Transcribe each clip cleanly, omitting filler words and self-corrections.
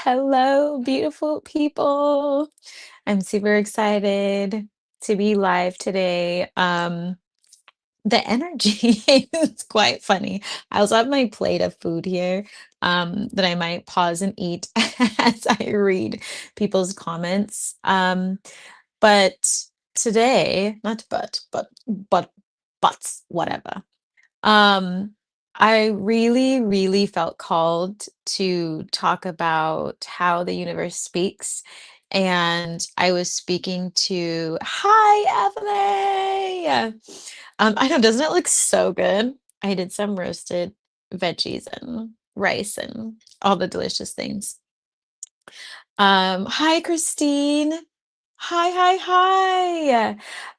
Hello, beautiful people. I'm super excited to be live today. The energy is quite funny. I also have my plate of food here, that I might pause and eat as I read people's comments. But today, not buts, whatever. Um, I really, really felt called to talk about how the universe speaks. And I was speaking to, hi, Ebony. I know, doesn't it look so good? I did some roasted veggies and rice and all the delicious things. Hi, Christine. Hi, hi,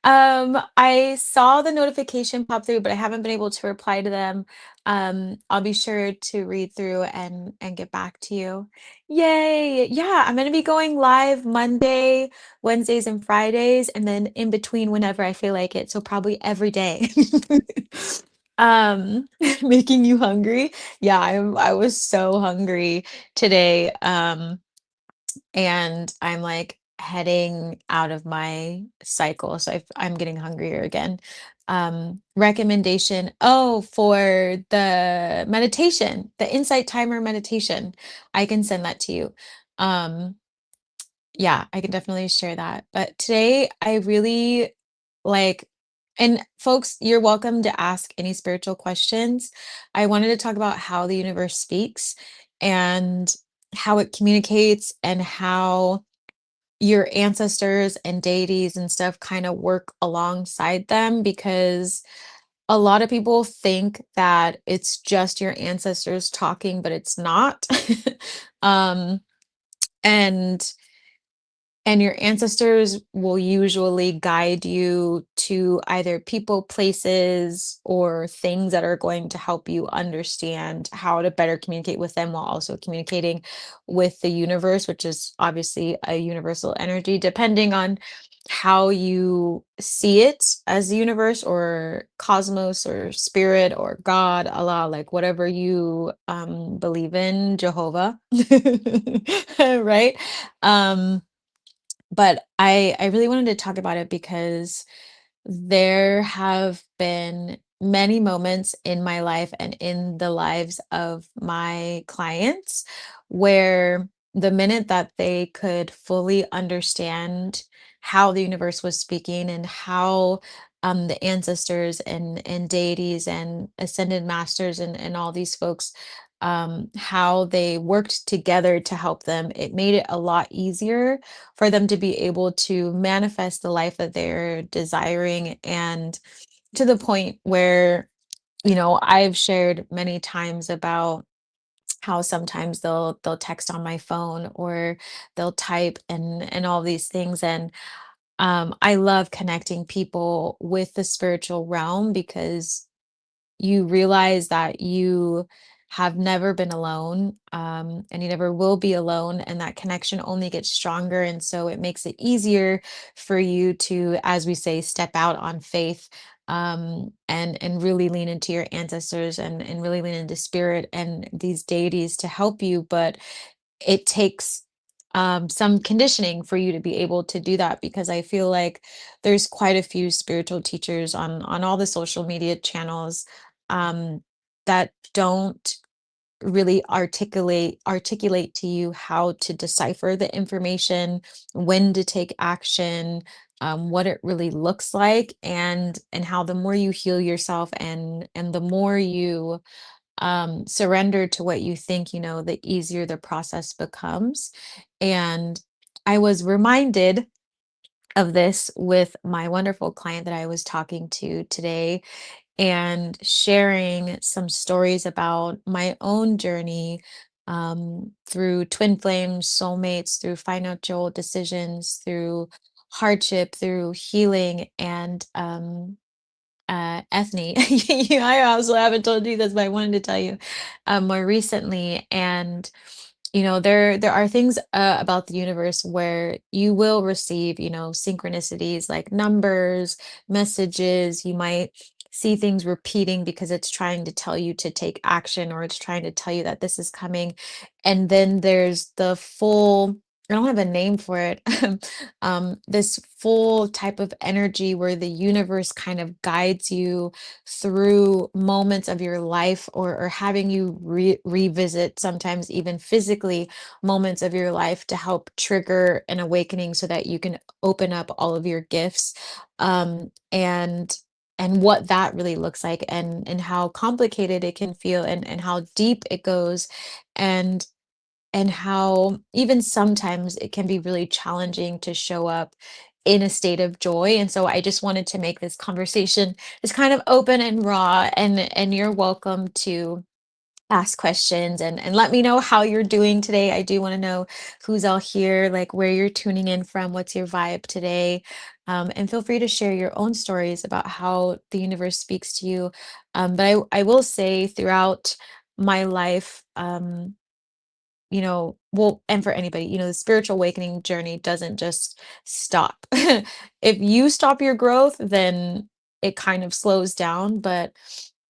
hi. I saw the notification pop through, but I haven't been able to reply to them. I'll be sure to read through and get back to you. Yay. Yeah, I'm gonna be going live Monday, Wednesdays, and Fridays, and then in between whenever I feel like it. So probably every day. Um, making you hungry. Yeah, I was so hungry today. And I'm like heading out of my cycle. So I'm getting hungrier again. Recommendation. Oh, for the meditation, the insight timer meditation. I can send that to you. Um, yeah, I can definitely share that. But today I really like, and folks, you're welcome to ask any spiritual questions. I wanted to talk about how the universe speaks and how it communicates and how your ancestors and deities and stuff kind of work alongside them because a lot of people think that it's just your ancestors talking, but it's not. um, and and your ancestors will usually guide you to either people, places, or things that are going to help you understand how to better communicate with them while also communicating with the universe, which is obviously a universal energy, depending on how you see it as the universe or cosmos or spirit or God, Allah, like whatever you believe in, Jehovah, right? Um, but I really wanted to talk about it because there have been many moments in my life and in the lives of my clients where the minute that they could fully understand how the universe was speaking and how the ancestors and deities and ascended masters and all these folks, how they worked together to help them, it made it a lot easier for them to be able to manifest the life that they're desiring, and to the point where, I've shared many times about how sometimes they'll text on my phone or they'll type and all these things. And I love connecting people with the spiritual realm because you realize that you have never been alone, and you never will be alone, and that connection only gets stronger. And so it makes it easier for you to, as we say, step out on faith, and really lean into your ancestors and really lean into spirit and these deities to help you. But it takes some conditioning for you to be able to do that, because I feel like there's quite a few spiritual teachers on all the social media channels, um, that don't really articulate to you how to decipher the information, when to take action, what it really looks like, and how the more you heal yourself and the more you surrender to what you think, the easier the process becomes. And I was reminded of this with my wonderful client that I was talking to today and sharing some stories about my own journey, through twin flames, soulmates, through financial decisions, through hardship, through healing, and ethne. I also haven't told you this, but I wanted to tell you more recently. And there are things about the universe where you will receive, synchronicities like numbers, messages. You might see things repeating because it's trying to tell you to take action, or it's trying to tell you that this is coming. And then there's the full, I don't have a name for it, this full type of energy where the universe kind of guides you through moments of your life, or having you revisit, sometimes even physically, moments of your life to help trigger an awakening so that you can open up all of your gifts. And what that really looks like, and how complicated it can feel, and how deep it goes, and how even sometimes it can be really challenging to show up in a state of joy. And so I just wanted to make this conversation as kind of open and raw, and you're welcome to ask questions, and let me know how you're doing today. I do want to know who's all here, like where you're tuning in from, what's your vibe today. And feel free to share your own stories about how the universe speaks to you. But I will say, throughout my life, well, and for anybody, the spiritual awakening journey doesn't just stop. If you stop your growth, then it kind of slows down. But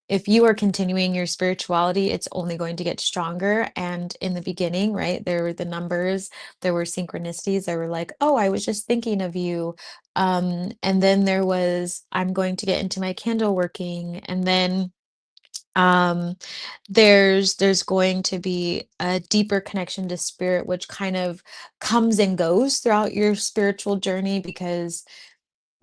if you are continuing your spirituality, it's only going to get stronger. And in the beginning, right, there were the numbers, there were synchronicities, there were like, oh, I was just thinking of you. And then there was, I'm going to get into my candle working. And then um there's going to be a deeper connection to spirit, which kind of comes and goes throughout your spiritual journey, because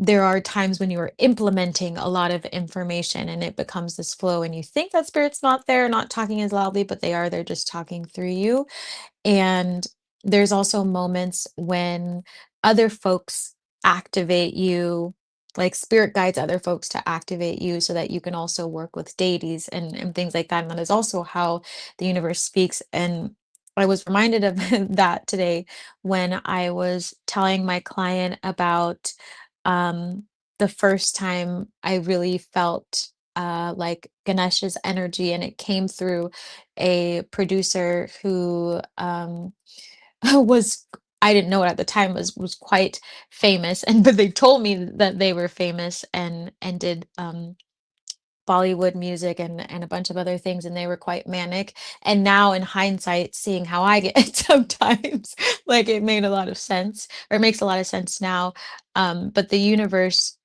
there are times when you are implementing a lot of information and it becomes this flow, and you think that spirit's not there, not talking as loudly, but they are, they're just talking through you. And there's also moments when other folks activate you, like spirit guides other folks to activate you so that you can also work with deities, and things like that. And that is also how the universe speaks. And I was reminded of that today when I was telling my client about um, the first time I really felt like Ganesha's energy, and it came through a producer who was, I didn't know it at the time, was quite famous, and but they told me that they were famous, and did Bollywood music, and a bunch of other things, and they were quite manic. And now in hindsight, seeing how I get sometimes, like, it made a lot of sense, or it makes a lot of sense now. But the universe,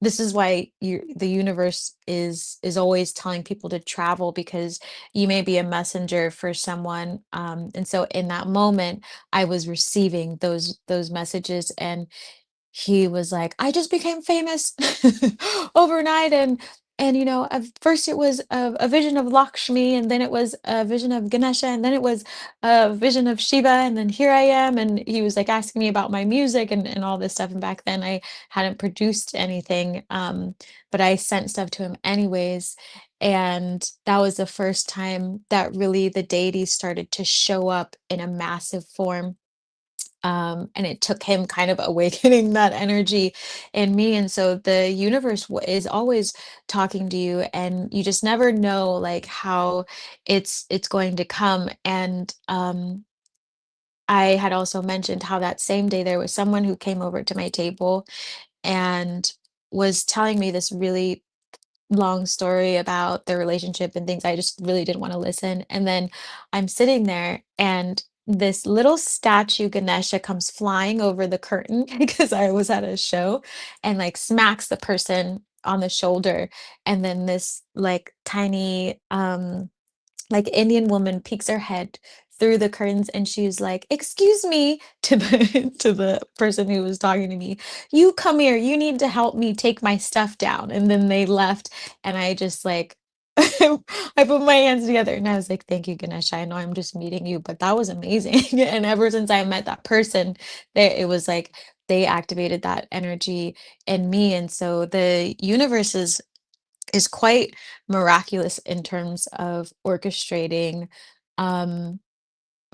this is why the universe is always telling people to travel, because you may be a messenger for someone. And so in that moment, I was receiving those messages, and he was like, I just became famous overnight. And at first it was a vision of Lakshmi, and then it was a vision of Ganesha, and then it was a vision of Shiva, and then here I am. And he was like asking me about my music, and all this stuff. And back then I hadn't produced anything, but I sent stuff to him anyways. And that was the first time that really the deities started to show up in a massive form. And it took him kind of awakening that energy in me. And so the universe is always talking to you, and you just never know, like, how it's going to come. And I had also mentioned how that same day there was someone who came over to my table and was telling me this really long story about their relationship and things. I just really didn't want to listen. And then I'm sitting there, and this little statue Ganesha comes flying over the curtain because I was at a show, and like smacks the person on the shoulder. And then this like tiny like Indian woman peeks her head through the curtains, and she's like, "Excuse me," to the to the person who was talking to me. "You come here. You need to help me take my stuff down." And then they left, and I just like I put my hands together, and I was like, "Thank you, Ganesh. I know I'm just meeting you, but that was amazing." And ever since I met that person, it was like they activated that energy in me. And so the universe is quite miraculous in terms of orchestrating um,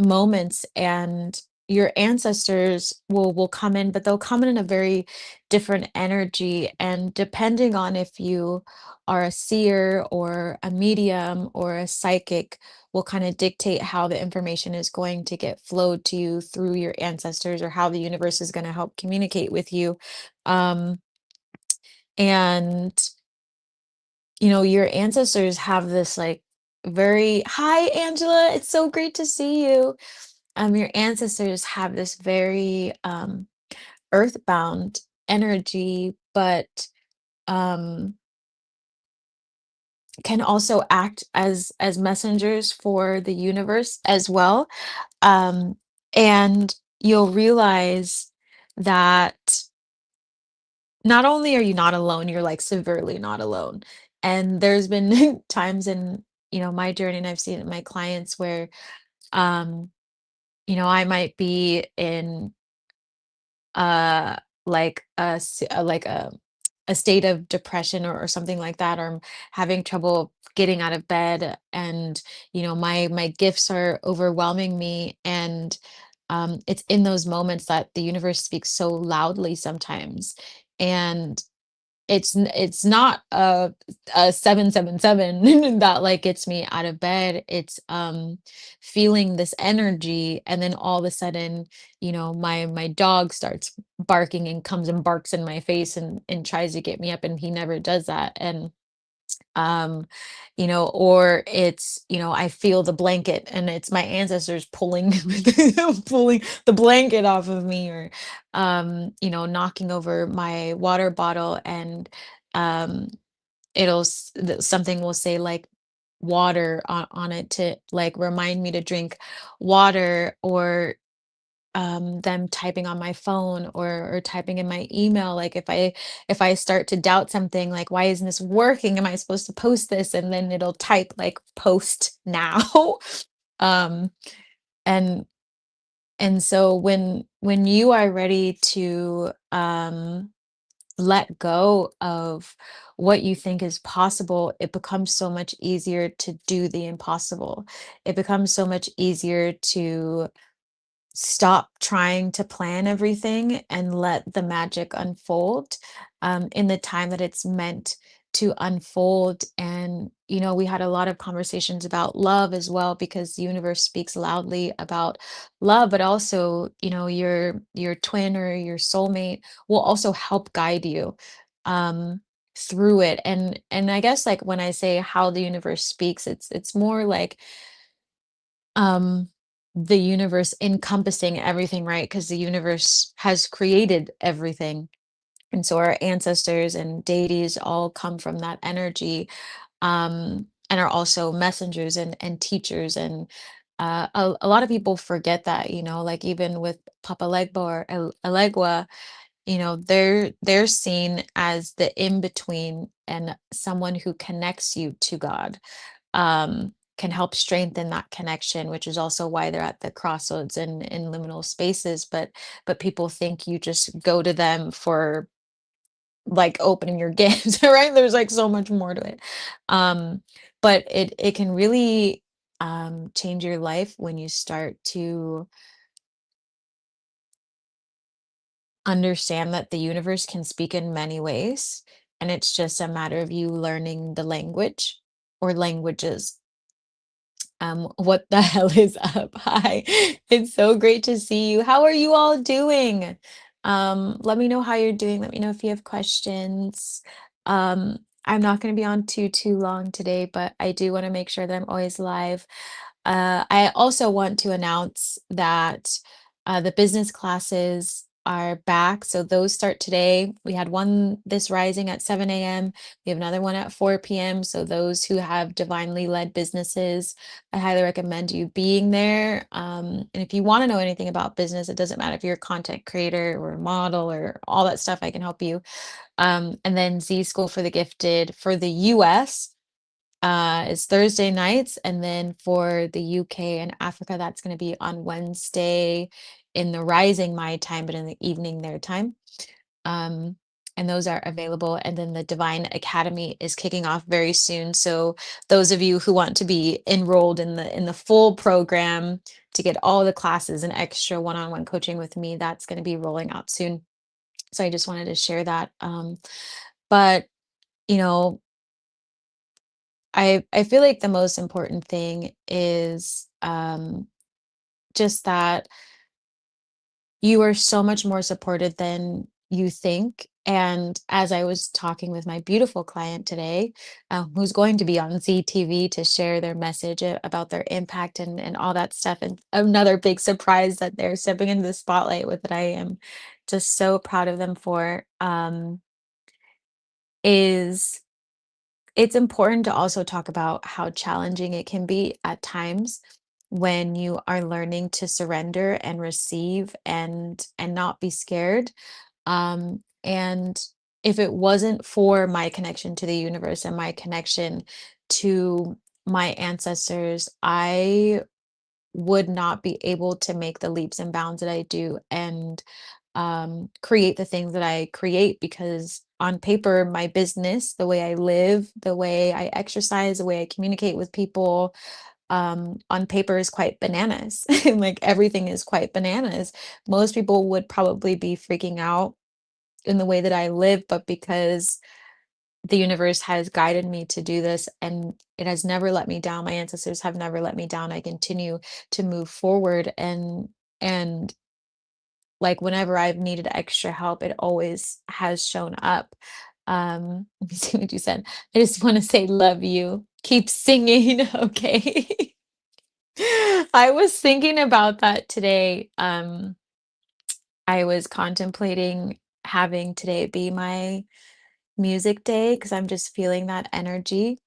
moments. And your ancestors will come in, but they'll come in a very different energy. And depending on if you are a seer or a medium or a psychic, will kind of dictate how the information is going to get flowed to you through your ancestors, or how the universe is going to help communicate with you. Um, and your ancestors have this like very, hi Angela, it's so great to see you. Your ancestors have this very earthbound energy, but um can also act as messengers for the universe as well. Um, and you'll realize that not only are you not alone, you're like severely not alone. And there's been times in, my journey, and I've seen it in my clients where, um, I might be in uh like a state of depression or something like that, or I'm having trouble getting out of bed, and my gifts are overwhelming me, and it's in those moments that the universe speaks so loudly sometimes. And it's not a 777 that like gets me out of bed. It's feeling this energy, and then all of a sudden, my dog starts barking and comes and barks in my face and tries to get me up, and he never does that. And um or it's, I feel the blanket and it's my ancestors pulling pulling the blanket off of me, or knocking over my water bottle, and um something will say like water on it to like remind me to drink water, or them typing on my phone, or typing in my email, like if I start to doubt something, like why isn't this working, am I supposed to post this, and then it'll type like post now. um and and so when you are ready to let go of what you think is possible, it becomes so much easier to do the impossible. It becomes so much easier to stop trying to plan everything and let the magic unfold in the time that it's meant to unfold. And, we had a lot of conversations about love as well, because the universe speaks loudly about love, but also, your twin or your soulmate will also help guide you um, through it. And I guess like when I say how the universe speaks, it's more like um the universe encompassing everything, right? Because the universe has created everything, and so our ancestors and deities all come from that energy, and are also messengers and teachers. And a lot of people forget that, like even with Papa Legba or Elegua, they're seen as the in between and someone who connects you to God, can help strengthen that connection, which is also why they're at the crossroads and in liminal spaces. But people think you just go to them for like opening your gifts, right? There's like so much more to it. Um, but it can really change your life when you start to understand that the universe can speak in many ways, and it's just a matter of you learning the language or languages. What the hell is up? Hi, it's so great to see you. How are you all doing? Let me know how you're doing. Let me know if you have questions. I'm not going to be on too long today, but I do want to make sure that I'm always live. I also want to announce that the business classes are back. So those start today. We had one this rising at 7 a.m. We have another one at 4 p.m. So those who have divinely led businesses, I highly recommend you being there. And if you want to know anything about business, it doesn't matter if you're a content creator or a model or all that stuff, I can help you. And then Z School for the Gifted for the US is Thursday nights, and then for the UK and Africa, that's going to be on Wednesday in the rising my time, but in the evening their time. Um, and those are available. And then the Divine Academy is kicking off very soon. So those of you who want to be enrolled in the full program to get all the classes and extra one-on-one coaching with me, that's going to be rolling out soon. So I just wanted to share that. But you know, I feel like the most important thing is just that you are so much more supported than you think. And as I was talking with my beautiful client today, who's going to be on ZTV to share their message about their impact and all that stuff, and another big surprise that they're stepping into the spotlight with that I am just so proud of them for, is it's important to also talk about how challenging it can be at times when you are learning to surrender and receive and not be scared. And if it wasn't for my connection to the universe and my connection to my ancestors, I would not be able to make the leaps and bounds that I do and create the things that I create, because on paper, my business, the way I live, the way I exercise, the way I communicate with people, on paper is quite bananas. Like everything is quite bananas. Most people would probably be freaking out in the way that I live, but because the universe has guided me to do this and it has never let me down, my ancestors have never let me down. I continue to move forward, and like whenever I've needed extra help, it always has shown up. Let me see what you said. I just want to say love you. Keep singing. Okay. I was thinking about that today. I was contemplating having today be my music day because I'm just feeling that energy.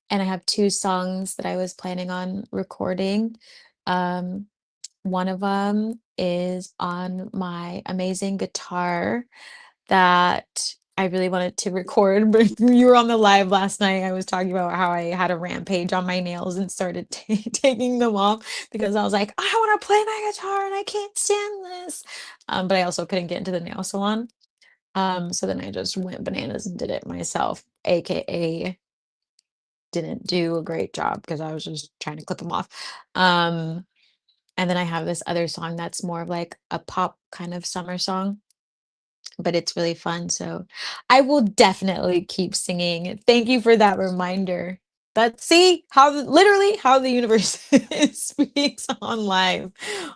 And I have two songs that I was planning on recording. Um, One of them is on my amazing guitar that I really wanted to record, but you were on the live last night. I was talking about how I had a rampage on my nails and started taking them off because I was like, I want to play my guitar and I can't stand this. But I also couldn't get into the nail salon. So then I just went bananas and did it myself, aka didn't do a great job because I was just trying to clip them off. Um, and then I have this other song that's more of like a pop kind of summer song, but it's really fun. So I will definitely keep singing. Thank you for that reminder. That see how literally how the universe speaks on live.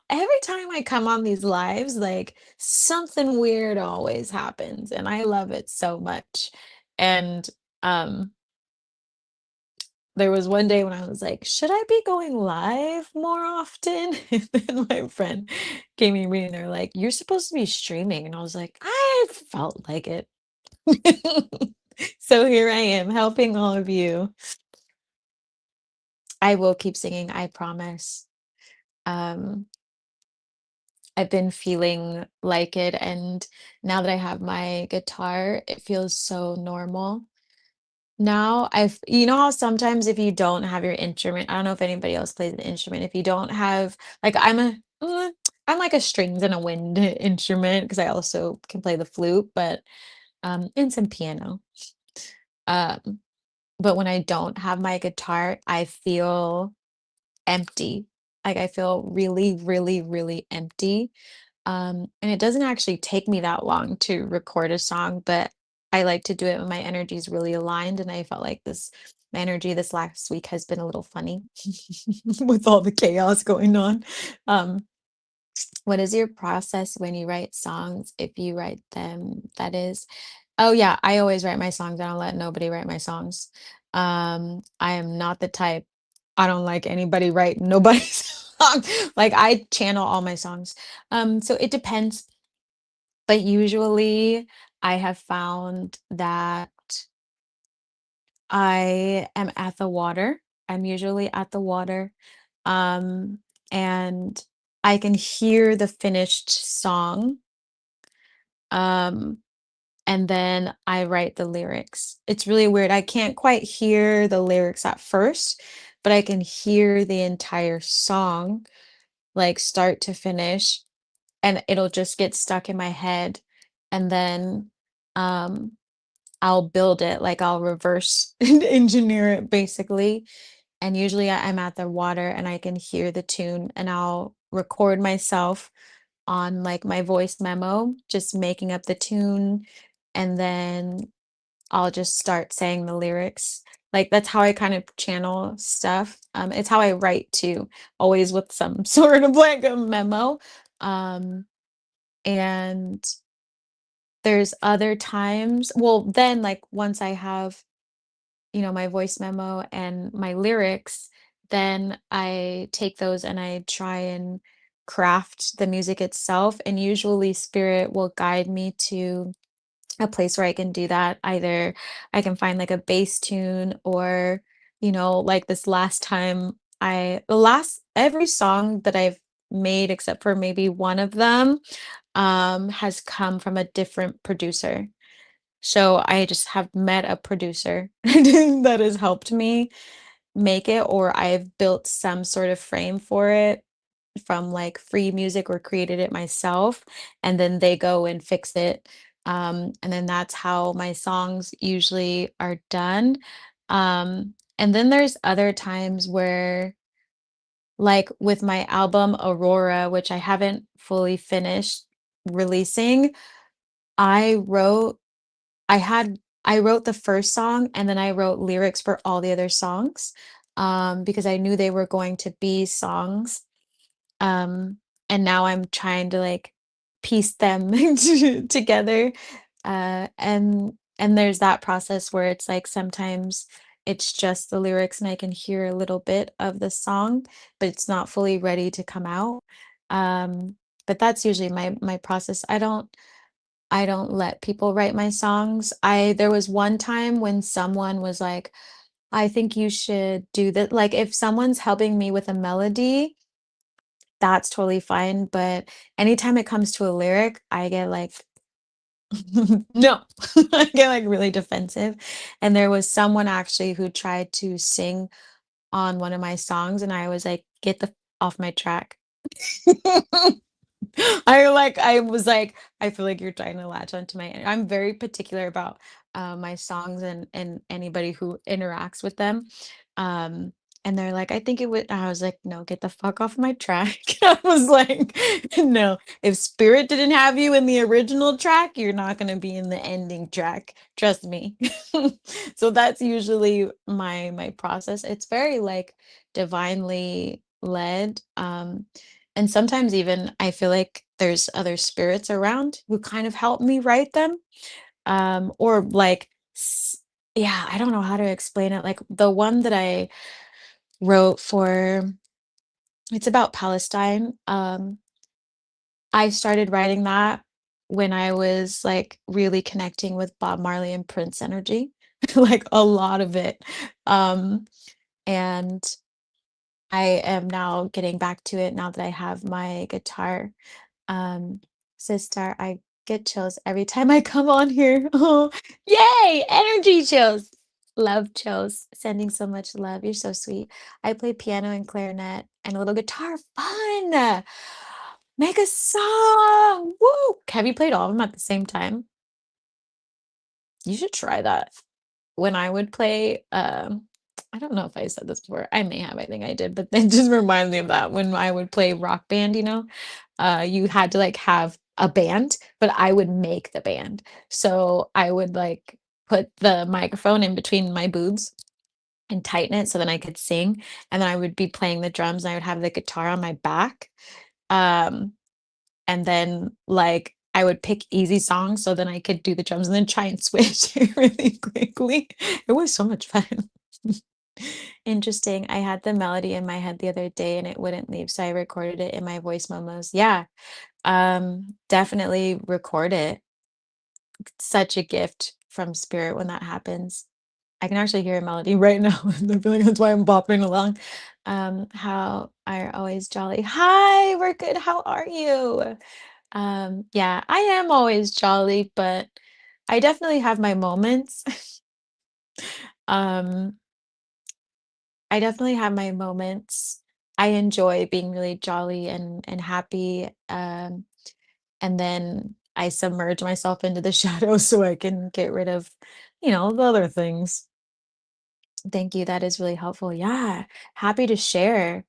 Every time I come on these lives, like something weird always happens, and I love it so much. And um there was one day when I was like, "Should I be going live more often?" And then my friend gave me a reading. They're like, "You're supposed to be streaming." And I was like, "I felt like it." So here I am helping all of you. I will keep singing, I promise. Um, I've been feeling like it, and now that I have my guitar, it feels so normal. Now I've you know how sometimes if you don't have your instrument, I don't know if anybody else plays an instrument, if you don't have like I'm like a strings and a wind instrument because I also can play the flute, but and some piano. Um, but when I don't have my guitar, I feel empty. Like I feel really, really, really empty. And it doesn't actually take me that long to record a song, but I like to do it when my energy is really aligned. And I felt like my energy this last week has been a little funny with all the chaos going on. Um, what is your process when you write songs? If you write them, that is. Oh yeah, I always write my songs. I don't let nobody write my songs. I am not the type. I don't like anybody write nobody's song. Like I channel all my songs. So it depends, but usually I have found that I am at the water. I'm usually at the water. Um, and I can hear the finished song. Um, and then I write the lyrics. It's really weird. I can't quite hear the lyrics at first, but I can hear the entire song, like start to finish, and it'll just get stuck in my head. And then um, I'll build it, like I'll reverse engineer it basically. And usually I'm at the water and I can hear the tune and I'll record myself on like my voice memo, just making up the tune, and then I'll just start saying the lyrics. Like that's how I kind of channel stuff. It's how I write too, always with some sort of like a memo. Um, and there's other times well, then, like, once I have, my voice memo and my lyrics, then I take those and I try and craft the music itself, and usually spirit will guide me to a place where I can do that. Either I can find like a bass tune or, like this last time the last every song that I've made except for maybe one of them has come from a different producer. So I just have met a producer that has helped me make it, or I've built some sort of frame for it from like free music or created it myself, and then they go and fix it. And then that's how my songs usually are done. And then there's other times where, like with my album Aurora, which I haven't fully finished releasing, I wrote, I wrote the first song and then I wrote lyrics for all the other songs because I knew they were going to be songs. Um, and now I'm trying to, like, piece them together, and there's that process where it's, like, sometimes it's just the lyrics and I can hear a little bit of the song, but it's not fully ready to come out, but that's usually my process. I don't let people write my songs. I There was one time when someone was like, "I think you should do that." Like, if someone's helping me with a melody, that's totally fine, but anytime it comes to a lyric, I get like, no, I get like really defensive. And there was someone actually who tried to sing on one of my songs, and I was like, get the off my track. I was like, I feel like you're trying to latch onto I'm very particular about my songs and anybody who interacts with them. Um and they're like, I think it would I was like, no, get the fuck off my track. I was like, no, if spirit didn't have you in the original track, you're not gonna be in the ending track. Trust me. So that's usually my process. It's very like divinely led. And sometimes even I feel like there's other spirits around who kind of help me write them. Or like, yeah, I don't know how to explain it. Like the one that I wrote for, it's about Palestine. I started writing that when I was like really connecting with Bob Marley and Prince energy, like a lot of it. Um, and I am now getting back to it now that I have my guitar. Um, Sister, I get chills every time I come on here. Oh, yay! Energy chills. Love chills. Sending so much love. You're so sweet. I play piano and clarinet and a little guitar. Fun. Make a song. Woo! Have you played all of them at the same time? You should try that. When I would play, I don't know if I said this before. I may have, I think I did, but then just remind me of that when I would play rock band, you had to like have a band, but I would make the band. So I would like put the microphone in between my boobs and tighten it so then I could sing. And then I would be playing the drums and I would have the guitar on my back. Um, and then, like, I would pick easy songs so then I could do the drums and then try and switch really quickly. It was so much fun. Interesting. I had the melody in my head the other day and it wouldn't leave, so I recorded it in my voice memos. Yeah, definitely record it. Such a gift from spirit when that happens. I can actually hear a melody right now. I feel like that's why I'm bopping along. How are always jolly. Hi, we're good. How are you? Yeah, I am always jolly, but I definitely have my moments. Um, I definitely have my moments. I enjoy being really jolly and happy. And then I submerge myself into the shadows so I can get rid of, the other things. Thank you. That is really helpful. Yeah, happy to share.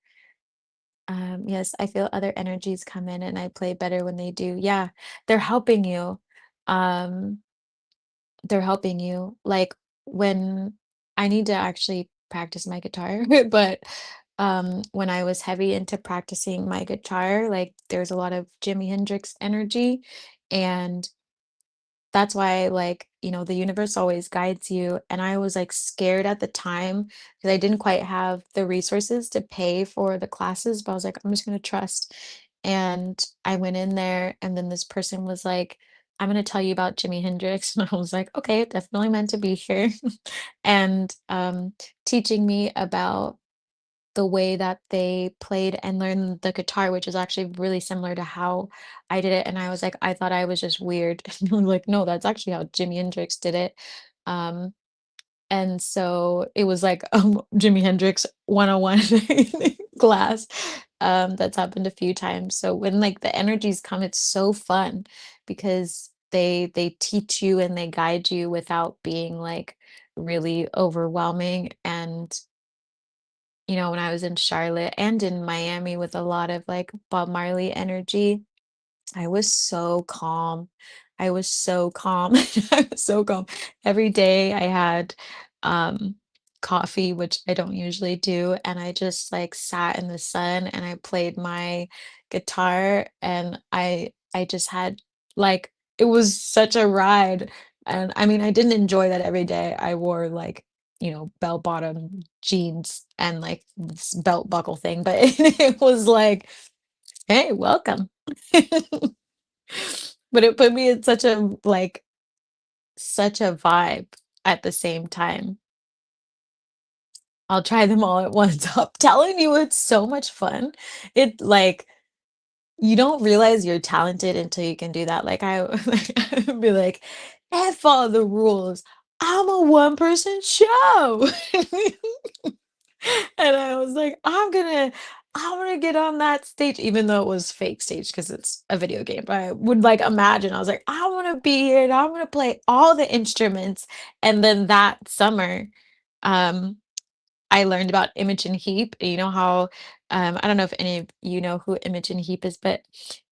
Yes, I feel other energies come in and I play better when they do. Yeah, they're helping you. Um, they're helping you. Like when I need to actually practice my guitar, but when I was heavy into practicing my guitar, like there's a lot of Jimi Hendrix energy. And that's why, like, the universe always guides you. And I was like scared at the time because I didn't quite have the resources to pay for the classes, but I was like, I'm just going to trust. And I went in there, and then this person was like, I'm going to tell you about Jimi Hendrix. And I was like, okay, definitely meant to be here. And teaching me about the way that they played and learned the guitar, which is actually really similar to how I did it. And I was like, I thought I was just weird. And they were like, no, that's actually how Jimi Hendrix did it. Um, and so it was like Jimi Hendrix 101 class. That's happened a few times. So when like the energies come, it's so fun because they teach you and they guide you without being like really overwhelming. And when I was in Charlotte and in Miami with a lot of like Bob Marley energy, I was so calm. I was so calm. I was so calm. Every day I had um coffee, which I don't usually do, and I just like sat in the sun and I played my guitar, and I just had like it was such a ride. And I mean, I didn't enjoy that every day. I wore like bell bottom jeans and like this belt buckle thing, but it was like, hey, welcome. But it put me in such a vibe at the same time. I'll try them all at once. I'm telling you, it's so much fun. It like you don't realize you're talented until you can do that. Like I would be like, F all the rules. I'm a one person show. And I was like, I'm gonna get on that stage, even though it was fake stage because it's a video game. But I would like imagine, I was like, I want to be here and I'm gonna play all the instruments. And then that summer, um, I learned about Imogen Heap. You know how I don't know if any of you know who Imogen Heap is, but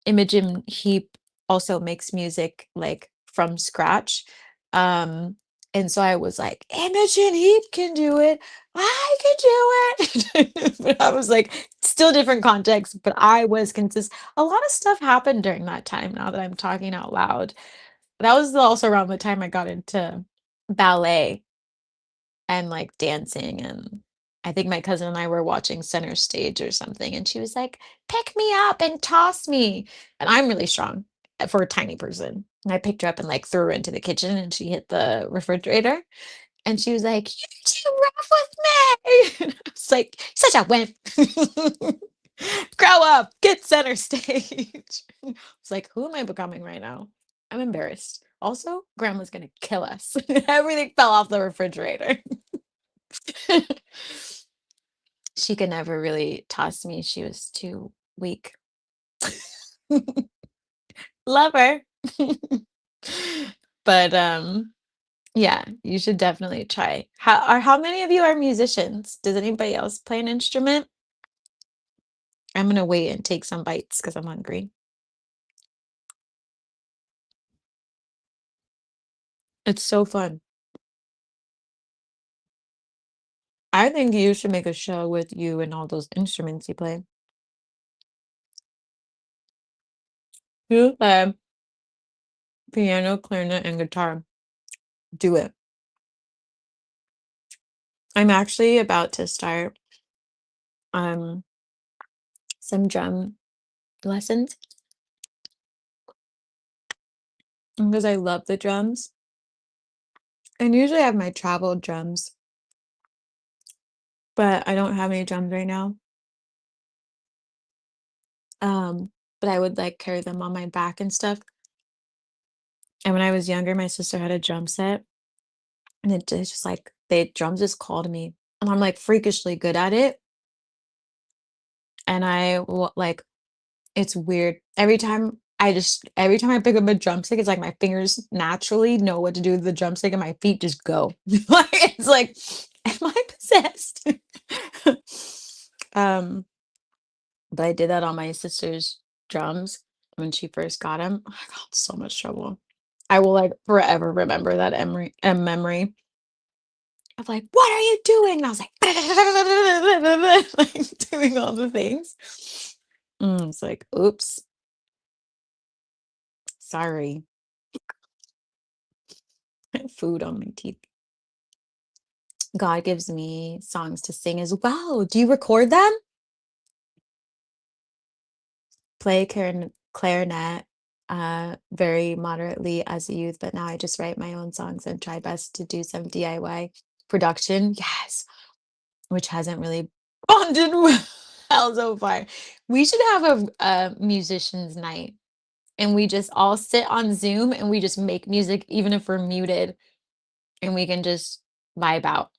Imogen Heap also makes music like from scratch. Um, and so I was like, Imogen Heap can do it. I can do it. But I was like, still different context, but I was consistent. A lot of stuff happened during that time now that I'm talking out loud. That was also around the time I got into ballet and like dancing, and I think my cousin and I were watching Center Stage or something, and she was like, pick me up and toss me. And I'm really strong for a tiny person. And I picked her up and like threw her into the kitchen, and she hit the refrigerator. And she was like, you're too rough with me. And I was like, such a wimp. Grow up, get center stage. It's like, who am I becoming right now? I'm embarrassed. Also, grandma's gonna kill us. Everything fell off the refrigerator. She could never really toss me. She was too weak. Love her. But yeah, you should definitely try. How many of you are musicians? Does anybody else play an instrument? I'm gonna wait and take some bites because I'm hungry. It's so fun. I think you should make a show with you and all those instruments you play. You play piano, clarinet, and guitar. Do it. I'm actually about to start um some drum lessons because I love the drums. And usually I have my travel drums, but I don't have any drums right now. But I would like carry them on my back and stuff. And when I was younger, my sister had a drum set, and it's just like they drums just called me, and I'm like freakishly good at it. And like it's weird. Every time I pick up a drumstick, it's like my fingers naturally know what to do with the drumstick, and my feet just go. Like it's like, am I possessed? um, but I did that on my sister's drums when she first got him. I got in so much trouble. I will like forever remember that memory of like, what are you doing? And I was like, like doing all the things. It's like, oops, sorry. Food on my teeth. God gives me songs to sing as well. Do you record them? Play clarinet, very moderately as a youth, but now I just write my own songs and try best to do some DIY production. Yes, which hasn't really bonded well so far. We should have a musicians night, and we just all sit on Zoom and we just make music, even if we're muted, and we can just vibe out.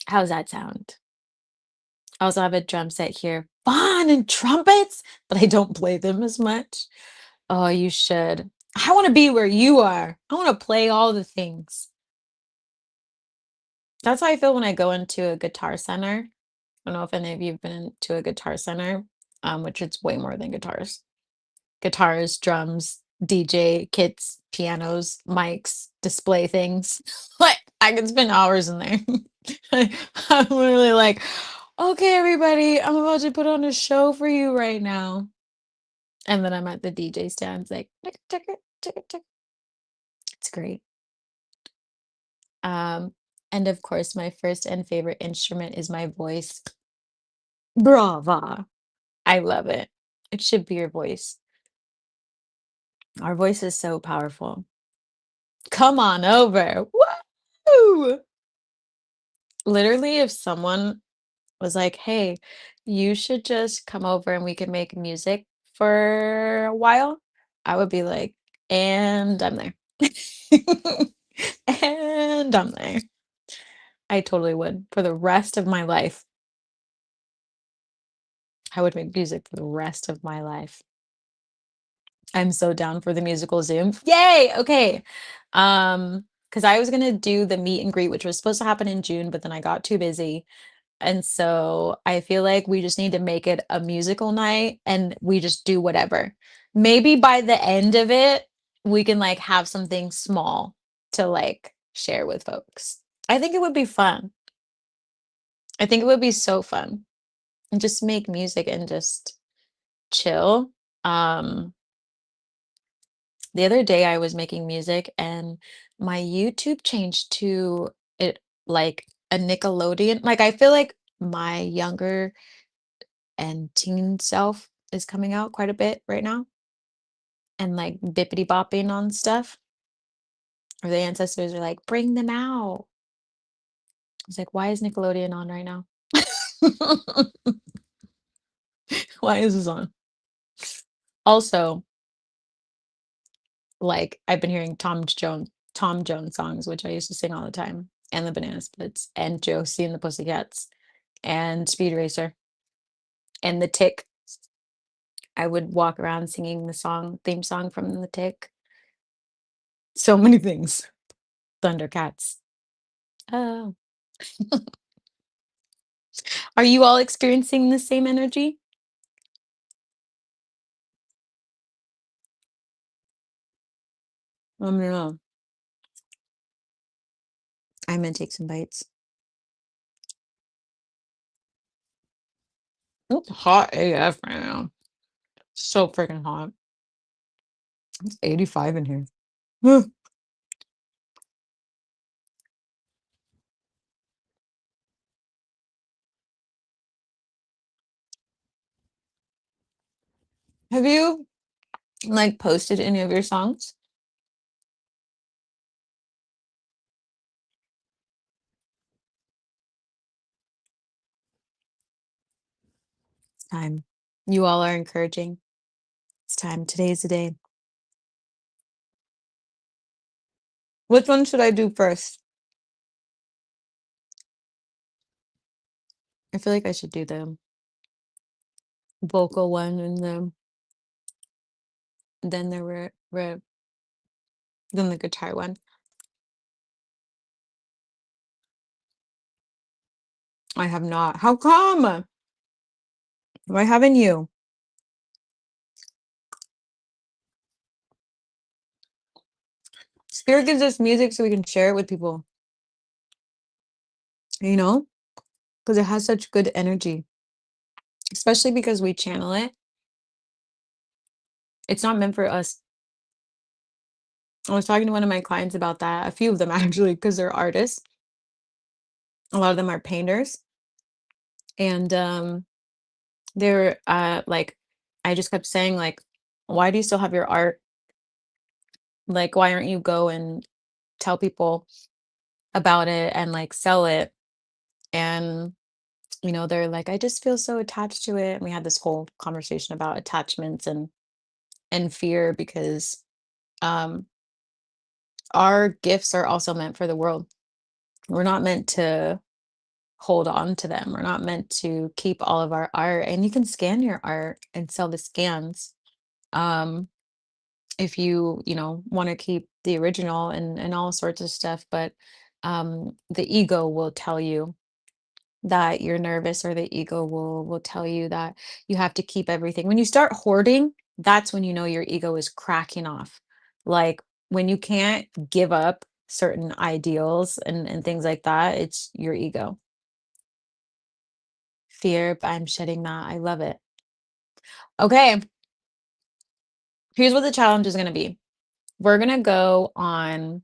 How's that sound? I also have a drum set here. Fun and trumpets, but I don't play them as much. Oh, you should. I want to be where you are. I want to play all the things. That's how I feel when I go into a guitar center. I don't know if any of you have been to a guitar center, which it's way more than guitars. Guitars, drums, DJ, kits, pianos, mics, display things. Like I could spend hours in there. I'm literally like, okay, everybody, I'm about to put on a show for you right now. And then I'm at the DJ stands like, tick, tick, tick, tick, tick. It's great. Um, and of course, my first and favorite instrument is my voice. Brava. I love it. It should be your voice. Our voice is so powerful. Come on over. Woo! Literally, if someone was like, hey, you should just come over and we can make music for a while, I would be like, and I'm there. And I'm there. I totally would for the rest of my life. I would make music for the rest of my life. I'm so down for the musical Zoom. Yay! Okay. Because I was gonna do the meet and greet, which was supposed to happen in June, but then I got too busy. And so I feel like we just need to make it a musical night and we just do whatever. Maybe by the end of it, we can like have something small to like share with folks. I think it would be fun. I think it would be so fun. And just make music and just chill. Um, the other day I was making music and my YouTube changed to it like a Nickelodeon. Like I feel like my younger and teen self is coming out quite a bit right now and like bippity bopping on stuff. Or the ancestors are like, bring them out. I was like, why is Nickelodeon on right now? Why is this on? Also, like I've been hearing Tom Jones songs, which I used to sing all the time, and the Banana Splits, and Josie and the Pussycats, and Speed Racer, and the Tick. I would walk around singing the theme song from the Tick. So many things. Thundercats. Oh. Are you all experiencing the same energy? Let me know. I'm gonna take some bites. It's hot AF right now. So freaking hot. It's 85 in here. Ugh. Have you like posted any of your songs? It's time. You all are encouraging. It's time. Today's the day. Which one should I do first? I feel like I should do the vocal one and then the then the guitar one. I have not. How come? Why haven't you? Spirit gives us music so we can share it with people, you know? Because it has such good energy, especially because we channel it. It's not meant for us. I was talking to one of my clients about that, a few of them actually, because they're artists. A lot of them are painters. And they're like, I just kept saying, like, why do you still have your art? Like, why aren't you go and tell people about it and like sell it? And they're like, I just feel so attached to it. And we had this whole conversation about attachments and fear because um our gifts are also meant for the world. We're not meant to hold on to them. We're not meant to keep all of our art. And you can scan your art and sell the scans. Um, if you want to keep the original and all sorts of stuff, but the ego will tell you that you're nervous, or the ego will tell you that you have to keep everything. When you start hoarding, that's when you know your ego is cracking off. Like when you can't give up certain ideals and things like that, it's your ego. Fear, but I'm shedding that. I love it. Okay, here's what the challenge is going to be. We're going to go on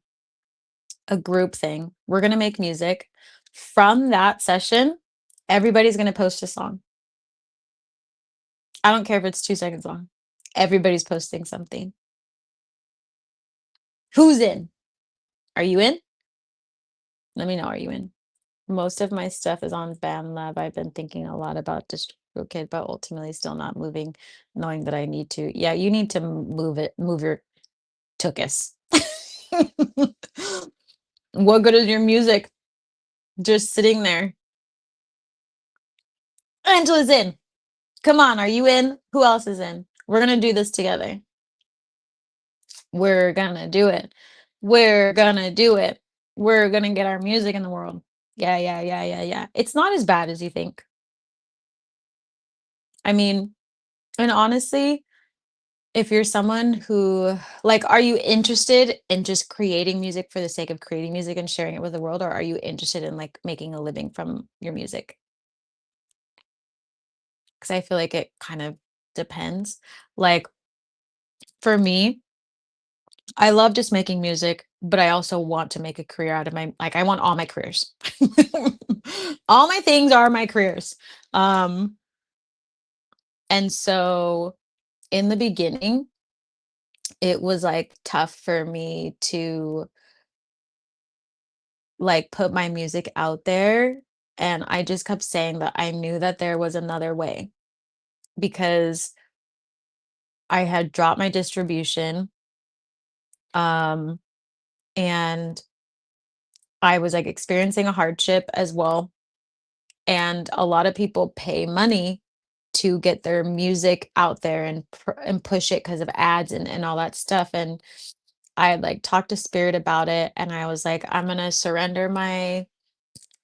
a group thing. We're going to make music. From that session, everybody's going to post a song. I don't care if it's 2 seconds long. Everybody's posting something. Who's in? Are you in? Let me know. Are you in? Most of my stuff is on BandLab. I've been thinking a lot about DistroKid, but ultimately still not moving, knowing that I need to. Yeah, you need to move it. Move your tuchus. What good is your music just sitting there? Angela's in. Come on, are you in? Who else is in? We're gonna do this together. We're gonna do it. We're gonna do it. We're gonna get our music in the world. Yeah, yeah, yeah, yeah, yeah. It's not as bad as you think. I mean, and honestly, if you're someone who like, are you interested in just creating music for the sake of creating music and sharing it with the world, or are you interested in like making a living from your music? Because I feel like it kind of depends. Like for me, I love just making music, but I also want to make a career out of like I want all my careers. All my things are my careers. Um, and so in the beginning, it was like tough for me to like put my music out there. And I just kept saying that I knew that there was another way because I had dropped my distribution. Um, and I was like experiencing a hardship as well. And a lot of people pay money to get their music out there and push it because of ads and all that stuff. And I had like talked to Spirit about it, and I was like, I'm gonna surrender my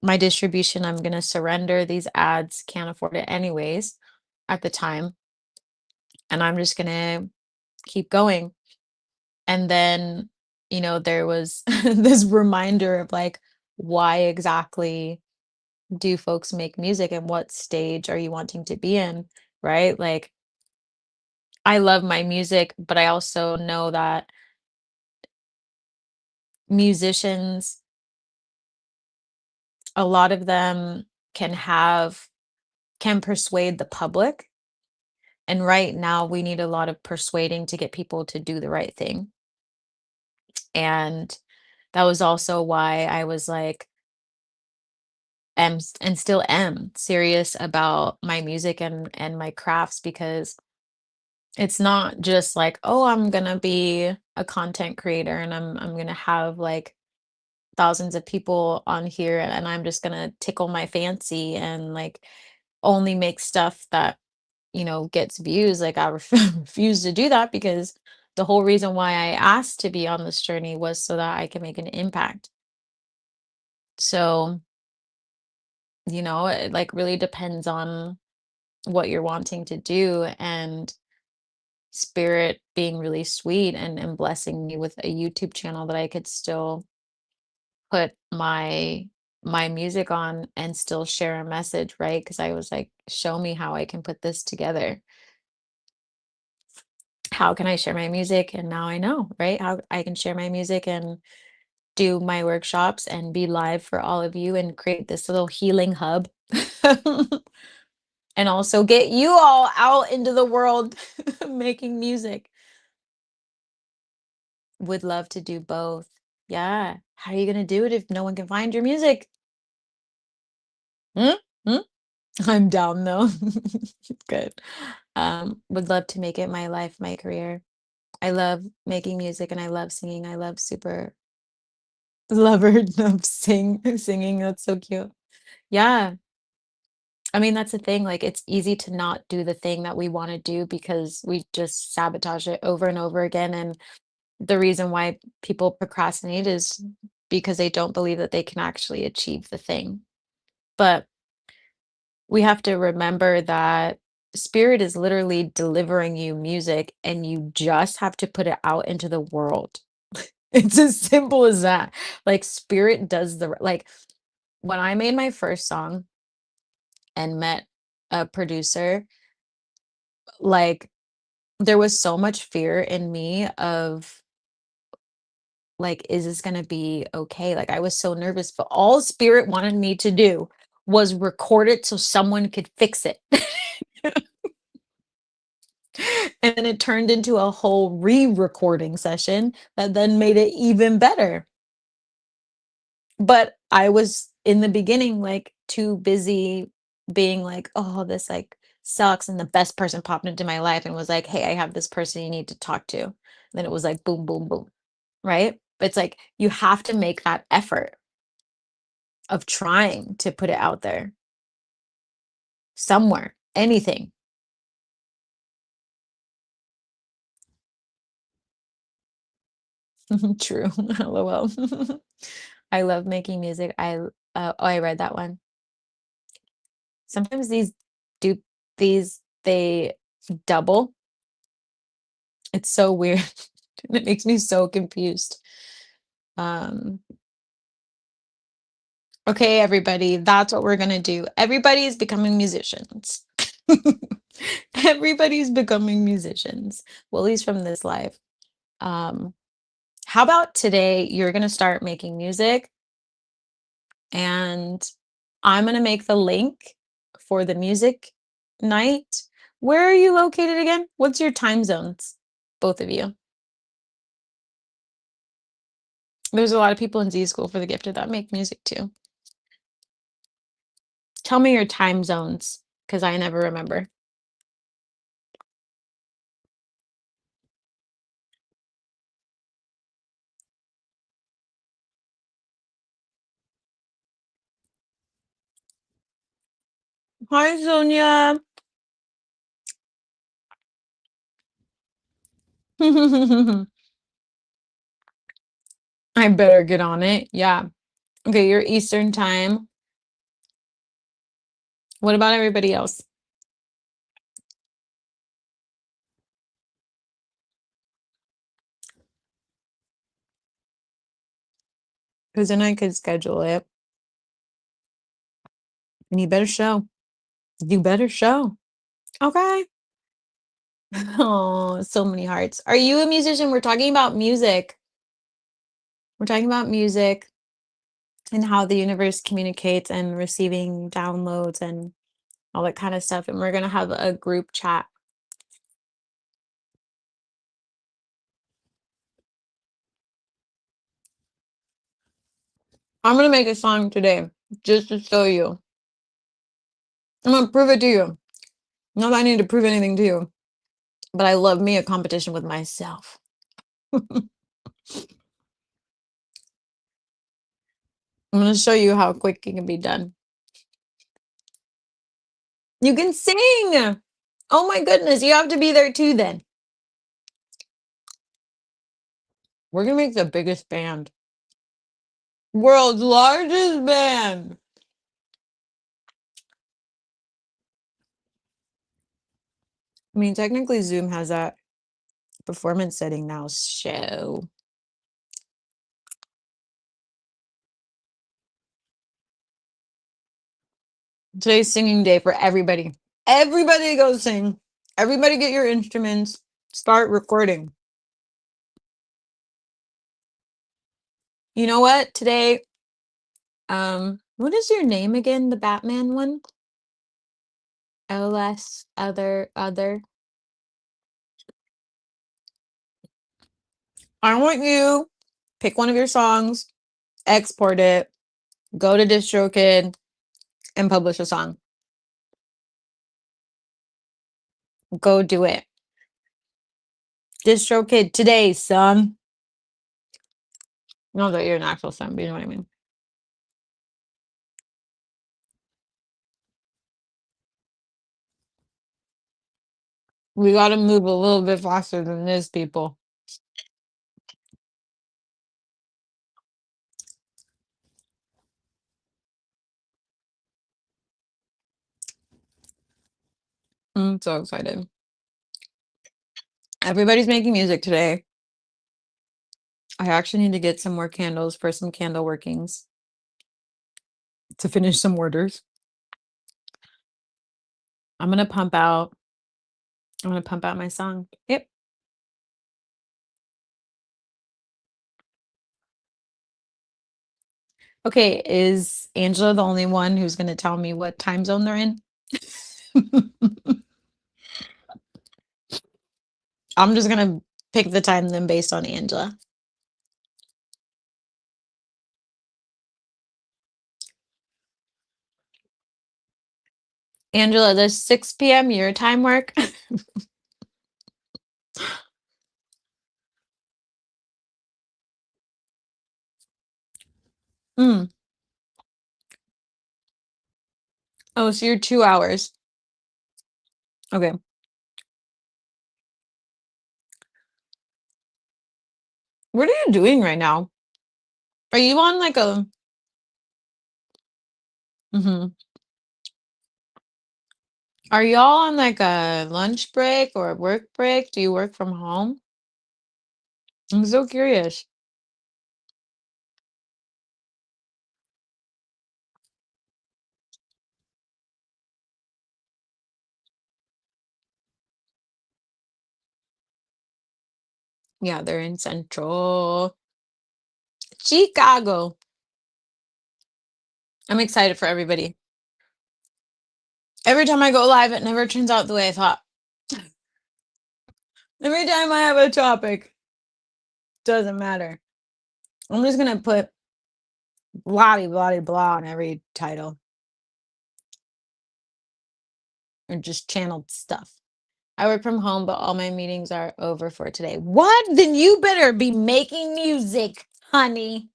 distribution. I'm gonna surrender these ads. Can't afford it anyways at the time, and I'm just gonna keep going. And then there was this reminder of like, why exactly do folks make music, and what stage are you wanting to be in, right? Like I love my music, but I also know that musicians, a lot of them can persuade the public. And right now we need a lot of persuading to get people to do the right thing. And that was also why I was like, and still am serious about my music and my crafts, because it's not just like, oh, I'm gonna be a content creator and I'm gonna have like thousands of people on here, and I'm just gonna tickle my fancy and like only make stuff that gets views. Like I refuse to do that, because the whole reason why I asked to be on this journey was so that I can make an impact. So it like really depends on what you're wanting to do, and Spirit being really sweet and blessing me with a YouTube channel that I could still put my music on and still share a message, right? Because I was like, show me how I can put this together. how can I share my music? And now I know, right? How I can share my music and do my workshops and be live for all of you and create this little healing hub. And also get you all out into the world making music. Would love to do both. Yeah. How are you gonna do it if no one can find your music? Hmm? Hmm? I'm down though. Good. Would love to make it my life, my career. I love making music and I love singing. I love super lover of singing. That's so cute. Yeah. I mean, that's the thing. Like, it's easy to not do the thing that we want to do because we just sabotage it over and over again. And the reason why people procrastinate is because they don't believe that they can actually achieve the thing. But we have to remember that spirit is literally delivering you music and you just have to put it out into the world. It's as simple as that. Like spirit does like when I made my first song and met a producer, like there was so much fear in me of like, is this gonna be okay? Like I was so nervous, but all spirit wanted me to do was record it so someone could fix it. And then it turned into a whole re-recording session that then made it even better. But I was in the beginning like too busy being like, oh, this like sucks. And the best person popped into my life and was like, hey, I have this person you need to talk to. And then it was like boom, boom, boom. Right? But it's like you have to make that effort of trying to put it out there somewhere, anything. True. LOL. I love making music. Oh, I read that one. Sometimes do they double. It's so weird. It makes me so confused. Um, okay, everybody, that's what we're gonna do. Everybody's becoming musicians. Everybody's becoming musicians. Well, at least from this live. Um, how about today you're gonna start making music and I'm gonna make the link for the music night. Where are you located again? What's your time zones? Both of you. There's a lot of people in Z School for the Gifted that make music too. Tell me your time zones, because I never remember. Hi, Sonia. I better get on it. Yeah. Okay, your Eastern time. What about everybody else? Because then I could schedule it. And you better show. You better show. Okay. Oh, so many hearts. Are you a musician? We're talking about music. We're talking about music and how the universe communicates and receiving downloads and all that kind of stuff. And we're going to have a group chat. I'm going to make a song today just to show you. I'm going to prove it to you. Not that I need to prove anything to you, but I love me a competition with myself. I'm going to show you how quick it can be done. You can sing. Oh my goodness. You have to be there too then. We're going to make the biggest band. World's largest band. I mean, technically Zoom has that performance setting now, so today's singing day for everybody. Everybody go sing. Everybody get your instruments. Start recording. You know what? Today, what is your name again? The Batman one? LS other. I want you pick one of your songs, export it, go to DistroKid, and publish a song. Go do it. DistroKid today, son. Not that you're an actual son, but you know what I mean. We gotta move a little bit faster than this, people. I'm so excited. Everybody's making music today. I actually need to get some more candles for some candle workings to finish some orders. I'm gonna pump out my song. Yep. Okay, is Angela the only one who's gonna tell me what time zone they're in? I'm just gonna pick the time then based on Angela. Angela, does 6 p.m. your time work? Mm. Oh, so you're 2 hours. Okay. What are you doing right now? Are you on like a Mhm. Are y'all on like a lunch break or a work break? Do you work from home? I'm so curious. Yeah, they're in Central Chicago. I'm excited for everybody. Every time I go live, it never turns out the way I thought. Every time I have a topic, doesn't matter. I'm just gonna put blah blah blah on every title or just channeled stuff. I work from home, but all my meetings are over for today. What? Then you better be making music, honey.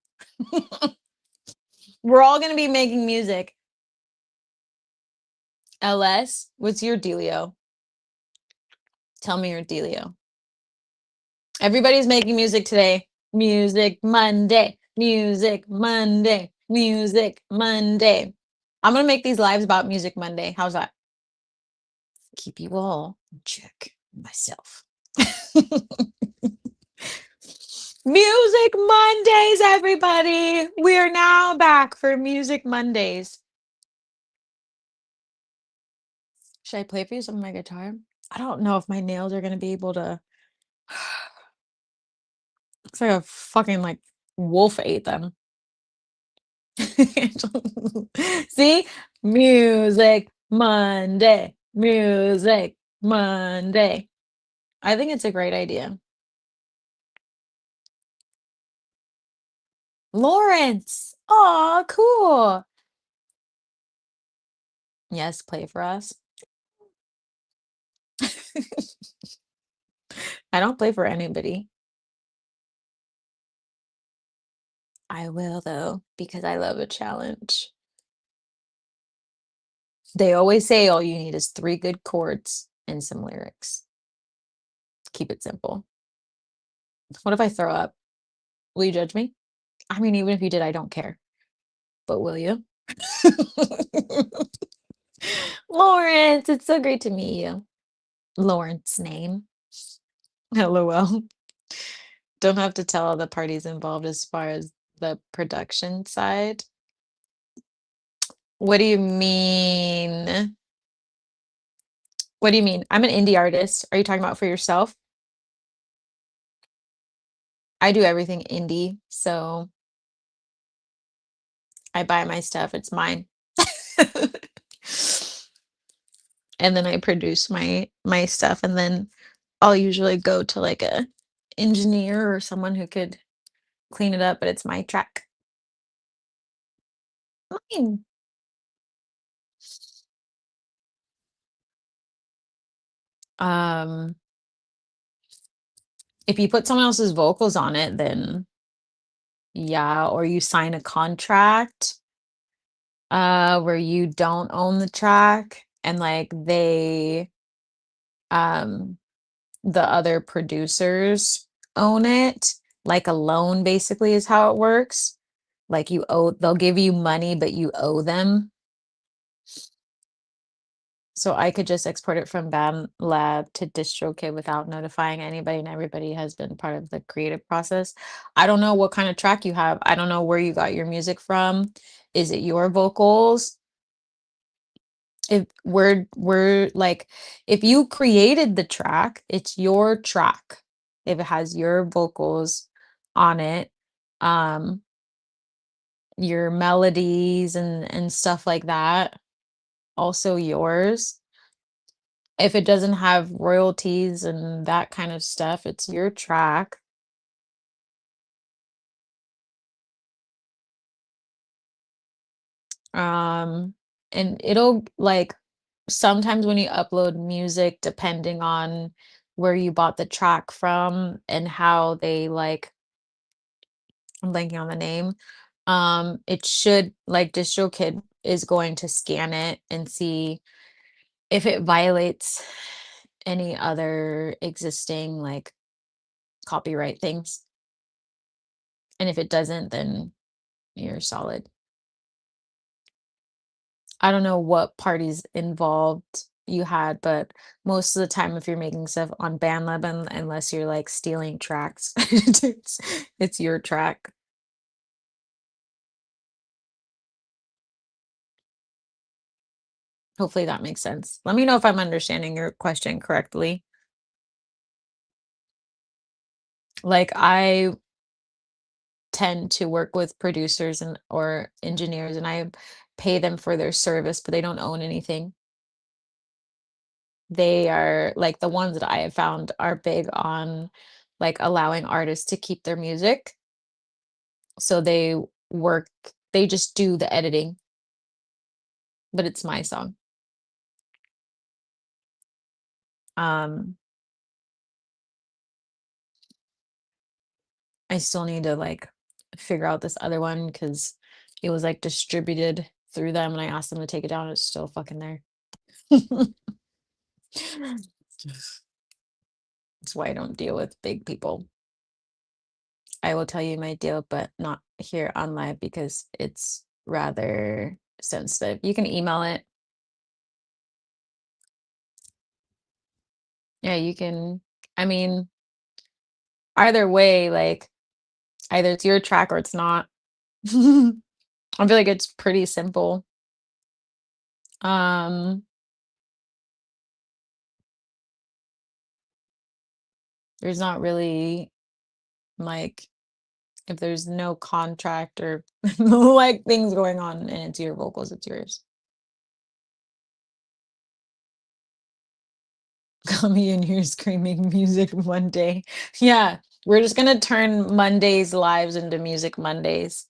We're all gonna be making music. LS, what's your dealio? Tell me your dealio. Everybody's making music today. Music Monday. Music Monday. Music Monday. I'm gonna make these lives about Music Monday. How's that? Keep you all in check myself. Music Mondays, everybody. We are now back for Music Mondays. Should I play for you some of my guitar? I don't know if my nails are gonna be able to. Looks like a fucking like wolf ate them. See? Music Monday. Music Monday. I think it's a great idea. Lawrence. Oh, cool. Yes, play for us. I don't play for anybody. I will though, because I love a challenge. They always say all you need is 3 good chords and some lyrics. Keep it simple. What if I throw up? Will you judge me? I mean, even if you did, I don't care. But will you? Lawrence, it's so great to meet you. Lawrence name. LOL. Don't have to tell all the parties involved as far as the production side. What do you mean? What do you mean? I'm an indie artist. Are you talking about for yourself? I do everything indie, so I buy my stuff, it's mine. And then I produce my stuff, and then I'll usually go to, like, a engineer or someone who could clean it up, but it's my track. Mine. Um, if you put someone else's vocals on it, then yeah, or you sign a contract, where you don't own the track and, like, um the other producers own it, like a loan basically is how it works. Like they'll give you money, but you owe them. So I could just export it from BandLab to DistroKid without notifying anybody, and everybody has been part of the creative process. I don't know what kind of track you have. I don't know where you got your music from. Is it your vocals? If we're like, if you created the track, it's your track. If it has your vocals on it, um, your melodies and stuff like that, also yours. If it doesn't have royalties and that kind of stuff, it's your track. Um, and it'll like sometimes when you upload music, depending on where you bought the track from and how they like, I'm blanking on the name. It should like DistroKid is going to scan it and see if it violates any other existing like copyright things. And if it doesn't, then you're solid. I don't know what parties involved you had, but most of the time, if you're making stuff on BandLab, unless you're like stealing tracks, it's your track. Hopefully that makes sense. Let me know if I'm understanding your question correctly. Like I tend to work with producers and or engineers, and I pay them for their service, but they don't own anything. They are like the ones that I have found are big on like allowing artists to keep their music. So work, they just do the editing, but it's my song. Um, I still need to like figure out this other one because it was like distributed through them and I asked them to take it down. It's still fucking there. That's why I don't deal with big people. I will tell you my deal, but not here on live because it's rather sensitive. You can email it. Yeah, you can. I mean, either way, like either it's your track or it's not. I feel like it's pretty simple. Um, there's not really like if there's no contract or like things going on and it's your vocals, it's yours. Coming in here screaming music one day. Yeah, we're just gonna turn Mondays lives into music Mondays.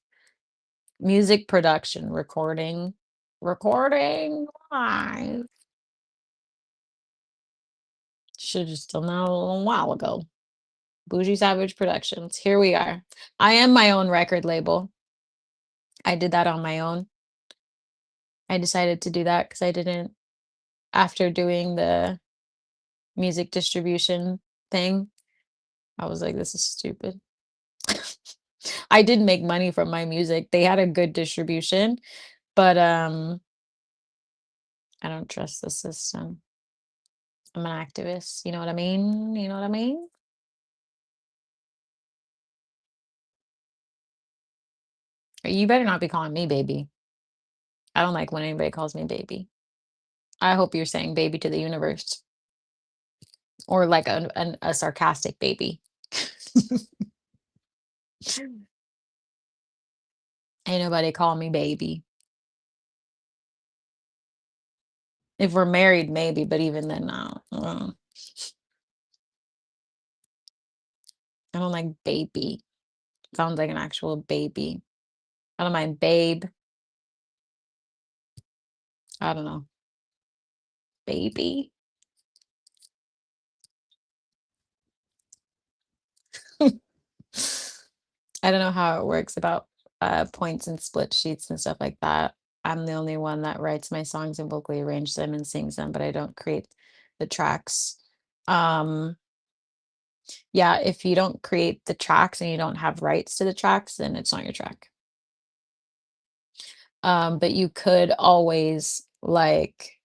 Music production, recording live. Should have still known a little while ago. Bougie Savage Productions. Here we are. I am my own record label. I did that on my own. I decided to do that because I didn't, after doing the music distribution thing, I was like, this is stupid. I did make money from my music. They had a good distribution, but I don't trust the system. I'm an activist. You know what I mean? You know what I mean? You better not be calling me baby. I don't like when anybody calls me baby. I hope you're saying baby to the universe or like a sarcastic baby. Ain't nobody call me baby. If we're married, maybe, but even then, no. I don't like baby. Sounds like an actual baby. I don't mind babe. I don't know. Baby. I don't know how it works about points and split sheets and stuff like that. I'm the only one that writes my songs and vocally arranges them and sings them, but I don't create the tracks. Um, yeah, if you don't create the tracks and you don't have rights to the tracks, then it's not your track. But you could always like,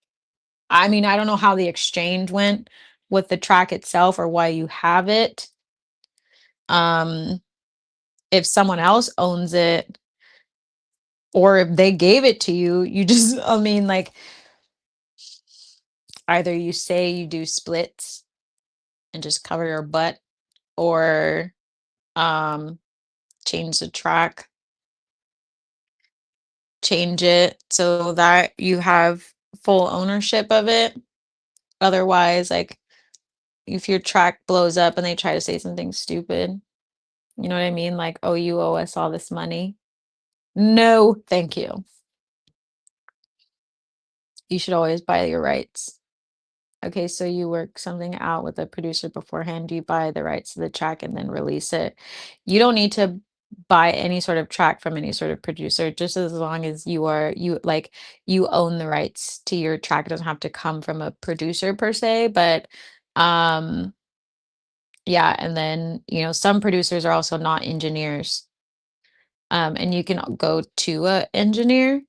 I mean, I don't know how the exchange went with the track itself or why you have it. Um, if someone else owns it or if they gave it to you, you just, I mean, like either you say you do splits and just cover your butt or um change the track, change it so that you have full ownership of it. Otherwise, like if your track blows up and they try to say something stupid, you know what I mean? Like, oh, you owe us all this money. No, thank you. You should always buy your rights. Okay, so you work something out with a producer beforehand, you buy the rights to the track and then release it. You don't need to buy any sort of track from any sort of producer, just as long as you own the rights to your track. It doesn't have to come from a producer per se, but um yeah, and then some producers are also not engineers. And you can go to a engineer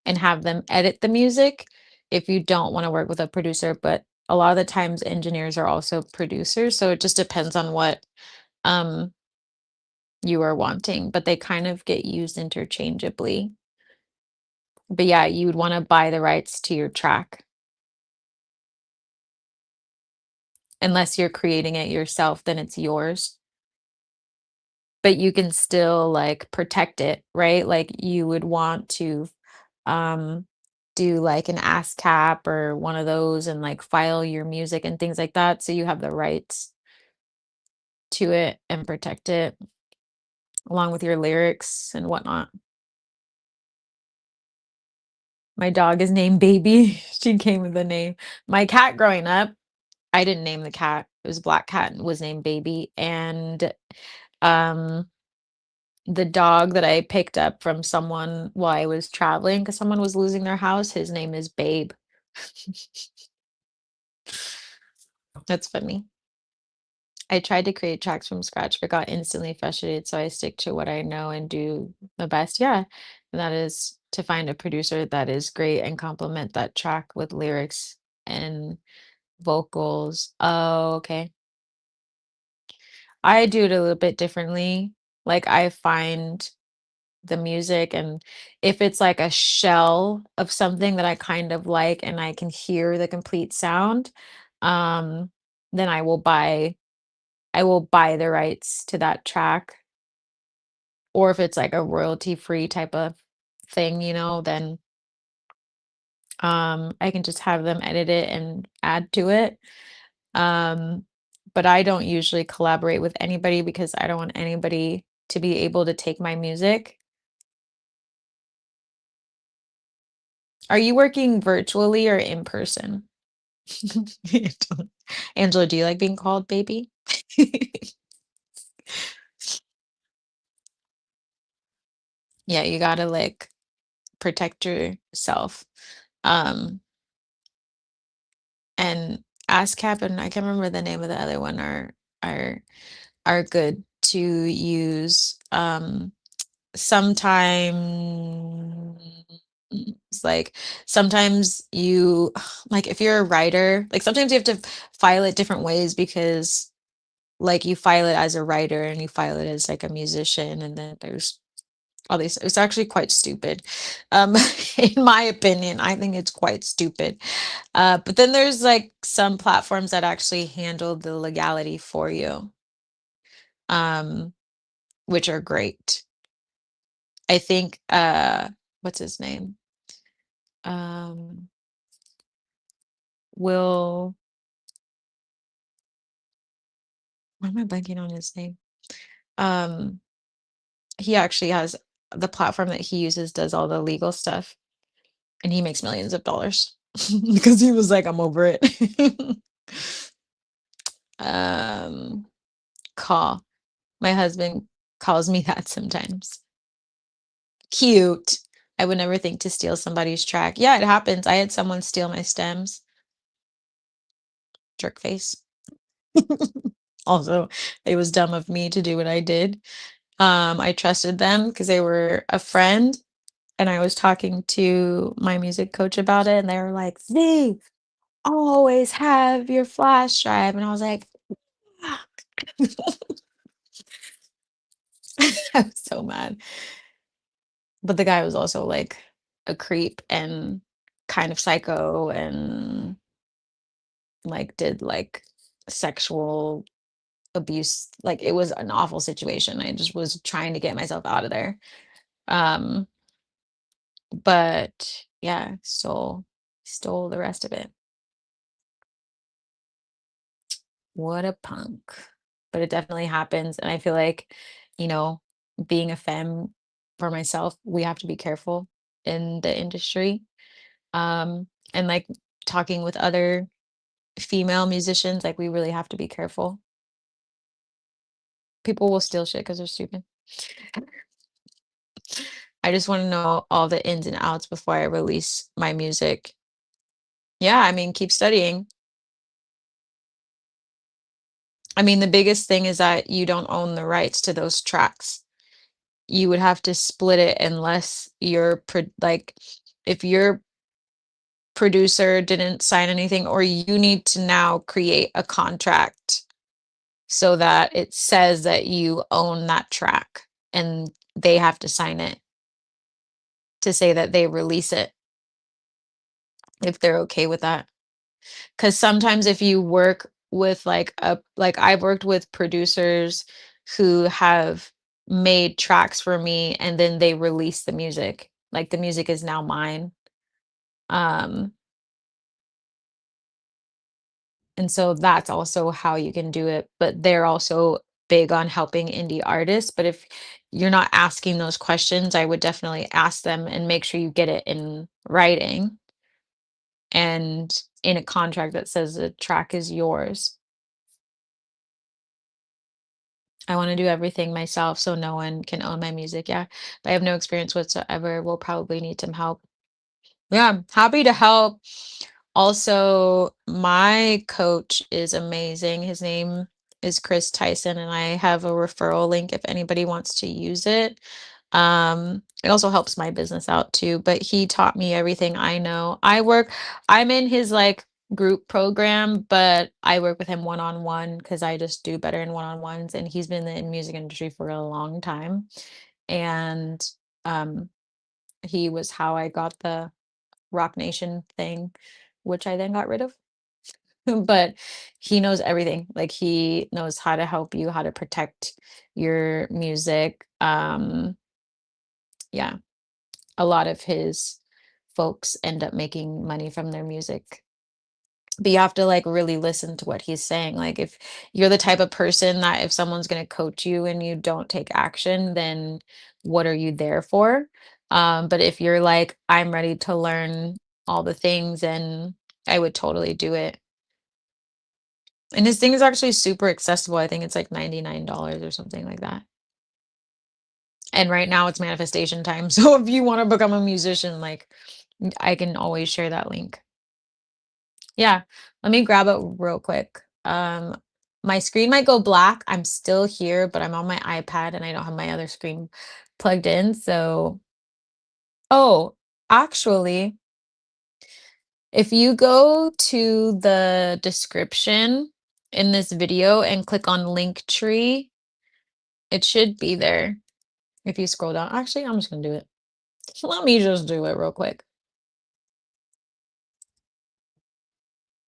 and have them edit the music if you don't want to work with a producer. But a lot of the times engineers are also producers, so it just depends on what um you are wanting, but they kind of get used interchangeably. But yeah, you would want to buy the rights to your track unless you're creating it yourself, then it's yours. But you can still like protect it, right? Like you would want to um do like an ASCAP or one of those and like file your music and things like that so you have the rights to it and protect it along with your lyrics and whatnot. My dog is named Baby. She came with the name. My cat growing up, I didn't name the cat. It was a black cat and was named Baby. And um the dog that I picked up from someone while I was traveling because someone was losing their house, his name is Babe. That's funny. I tried to create tracks from scratch, but got instantly frustrated, so I stick to what I know and do the best. Yeah, and that is to find a producer that is great and complement that track with lyrics and vocals. Oh, okay. I do it a little bit differently. Like I find the music and if it's like a shell of something that I kind of like and I can hear the complete sound, um, then I will buy the rights to that track. Or if it's like a royalty free type of thing, then I can just have them edit it and add to it. Um, but I don't usually collaborate with anybody because I don't want anybody to be able to take my music. Are you working virtually or in person? Angela, do you like being called baby? Yeah, you gotta like protect yourself. Um, and ASCAP and I can't remember the name of the other one are are good to use. Sometimes like sometimes you like if you're a writer, like sometimes you have to file it different ways because like you file it as a writer and you file it as like a musician and then there's all these it's actually quite stupid. Um in my opinion, I think it's quite stupid. But then there's like some platforms that actually handle the legality for you. Um which are great. I think, what's his name? Um, Will, why am I blanking on his name? Um, he actually has the platform that he uses does all the legal stuff, and he makes millions of dollars because he was like, "I'm over it." Um, Call. My husband calls me that sometimes. Cute. I would never think to steal somebody's track. Yeah, it happens. I had someone steal my stems. Jerk face. Also, it was dumb of me to do what I did. I trusted them because they were a friend, and I was talking to my music coach about it, and they were like, "Z, always have your flash drive." And I was like, "Ah." I was so mad. But the guy was also like a creep and kind of psycho and like did like sexual abuse. Like it was an awful situation. I just was trying to get myself out of there. Um, but yeah, stole the rest of it. What a punk. But it definitely happens. And I feel like, you know, being a femme for myself, we have to be careful in the industry. And like talking with other female musicians, like we really have to be careful. People will steal shit because they're stupid. I just want to know all the ins and outs before I release my music. Yeah, I mean, keep studying. I mean, the biggest thing is that you don't own the rights to those tracks. You would have to split it unless like if your producer didn't sign anything, or you need to now create a contract so that it says that you own that track and they have to sign it to say that they release it if they're okay with that. Because sometimes if you work with like I've worked with producers who have made tracks for me and then they release the music. Like the music is now mine. Um, and so that's also how you can do it. But they're also big on helping indie artists. But if you're not asking those questions, I would definitely ask them and make sure you get it in writing and in a contract that says the track is yours. I wanna do everything myself so no one can own my music, yeah. But I have no experience whatsoever, we'll probably need some help. Yeah, I'm happy to help. Also, my coach is amazing. His name is Chris Tyson, and I have a referral link if anybody wants to use it. It also helps my business out too, but he taught me everything I know. I'm in his like group program, but I work with him one-on-one because I just do better in one-on-ones, and he's been in the music industry for a long time. And um, he was how I got the Rock Nation thing, which I then got rid of. But he knows everything. Like he knows how to help you, how to protect your music. Yeah, a lot of his folks end up making money from their music. But you have to like really listen to what he's saying. Like if you're the type of person that if someone's going to coach you and you don't take action, then what are you there for? But if you're like, I'm ready to learn all the things, and I would totally do it. And his thing is actually super accessible. I think it's like $99 or something like that. And right now it's manifestation time. So if you want to become a musician, like I can always share that link. Yeah, let me grab it real quick. My screen might go black. I'm still here, but I'm on my iPad and I don't have my other screen plugged in. So, oh, actually, if you go to the description in this video and click on link tree, it should be there. If you scroll down, actually, I'm just gonna do it. Let me just do it real quick.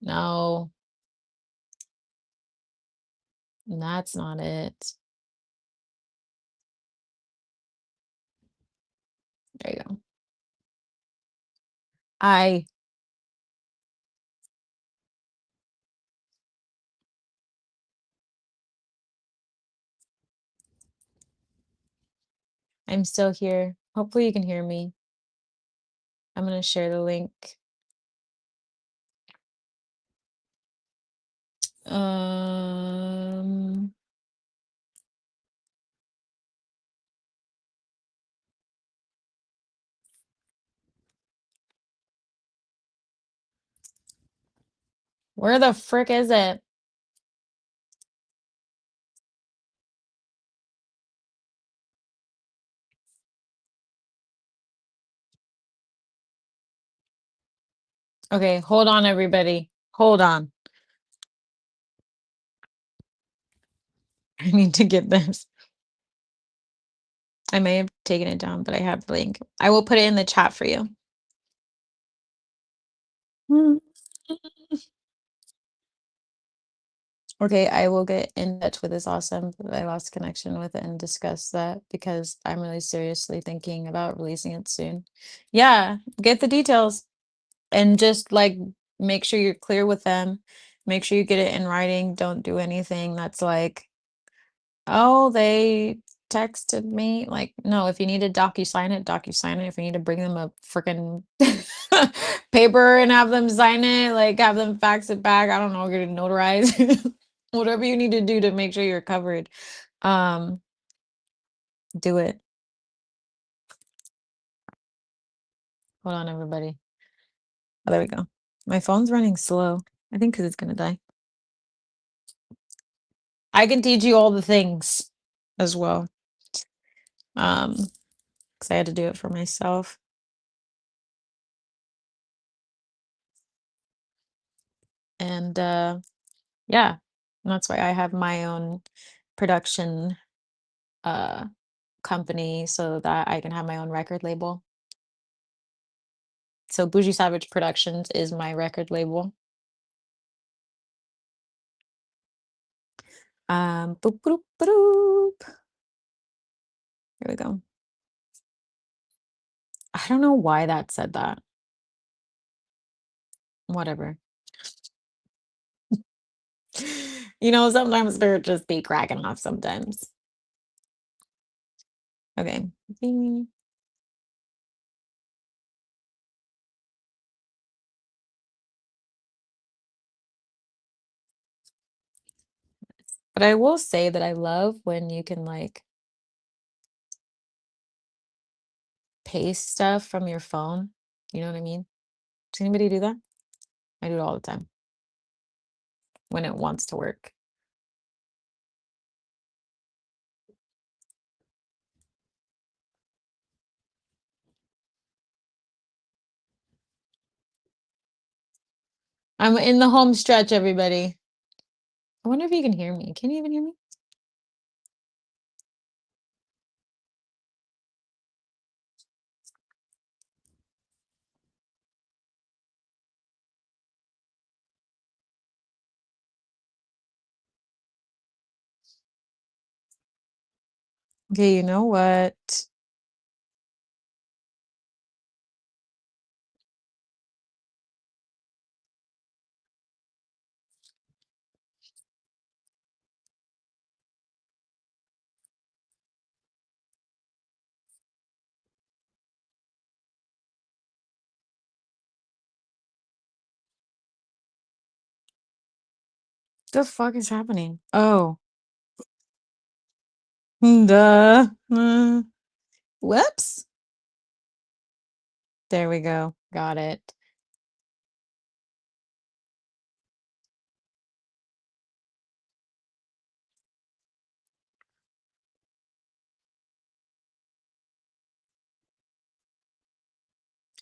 No, that's not it. There you go. I'm still here. Hopefully you can hear me. I'm gonna share the link. Um, where the frick is it? Okay, hold on, everybody. Hold on. I need to get this. I may have taken it down, but I have the link. I will put it in the chat for you. Okay, I will get in touch with this awesome that I lost connection with and discuss that because I'm really seriously thinking about releasing it soon. Yeah, get the details and just like make sure you're clear with them. Make sure you get it in writing. Don't do anything that's like, oh, they texted me. Like, no, if you need to docu-sign it, docu-sign it. If you need to bring them a freaking paper and have them sign it, like have them fax it back. I don't know, get it notarized. Whatever you need to do to make sure you're covered. Do it. Hold on, everybody. Oh, there we go. My phone's running slow. I think because it's gonna die. I can teach you all the things as well. Because I had to do it for myself. And yeah, and that's why I have my own production company so that I can have my own record label. So Bougie Savage Productions is my record label. Boop, boop, boop. Here we go. I don't know why that said that. Whatever. You know, sometimes spirit just be cracking off sometimes. Okay. Bing. But I will say that I love when you can like paste stuff from your phone. You know what I mean? Does anybody do that? I do it all the time when it wants to work. I'm in the home stretch, everybody. I wonder if you can hear me. Can you even hear me? Okay, you know what? The fuck is happening? Oh, duh. Whoops. There we go. Got it.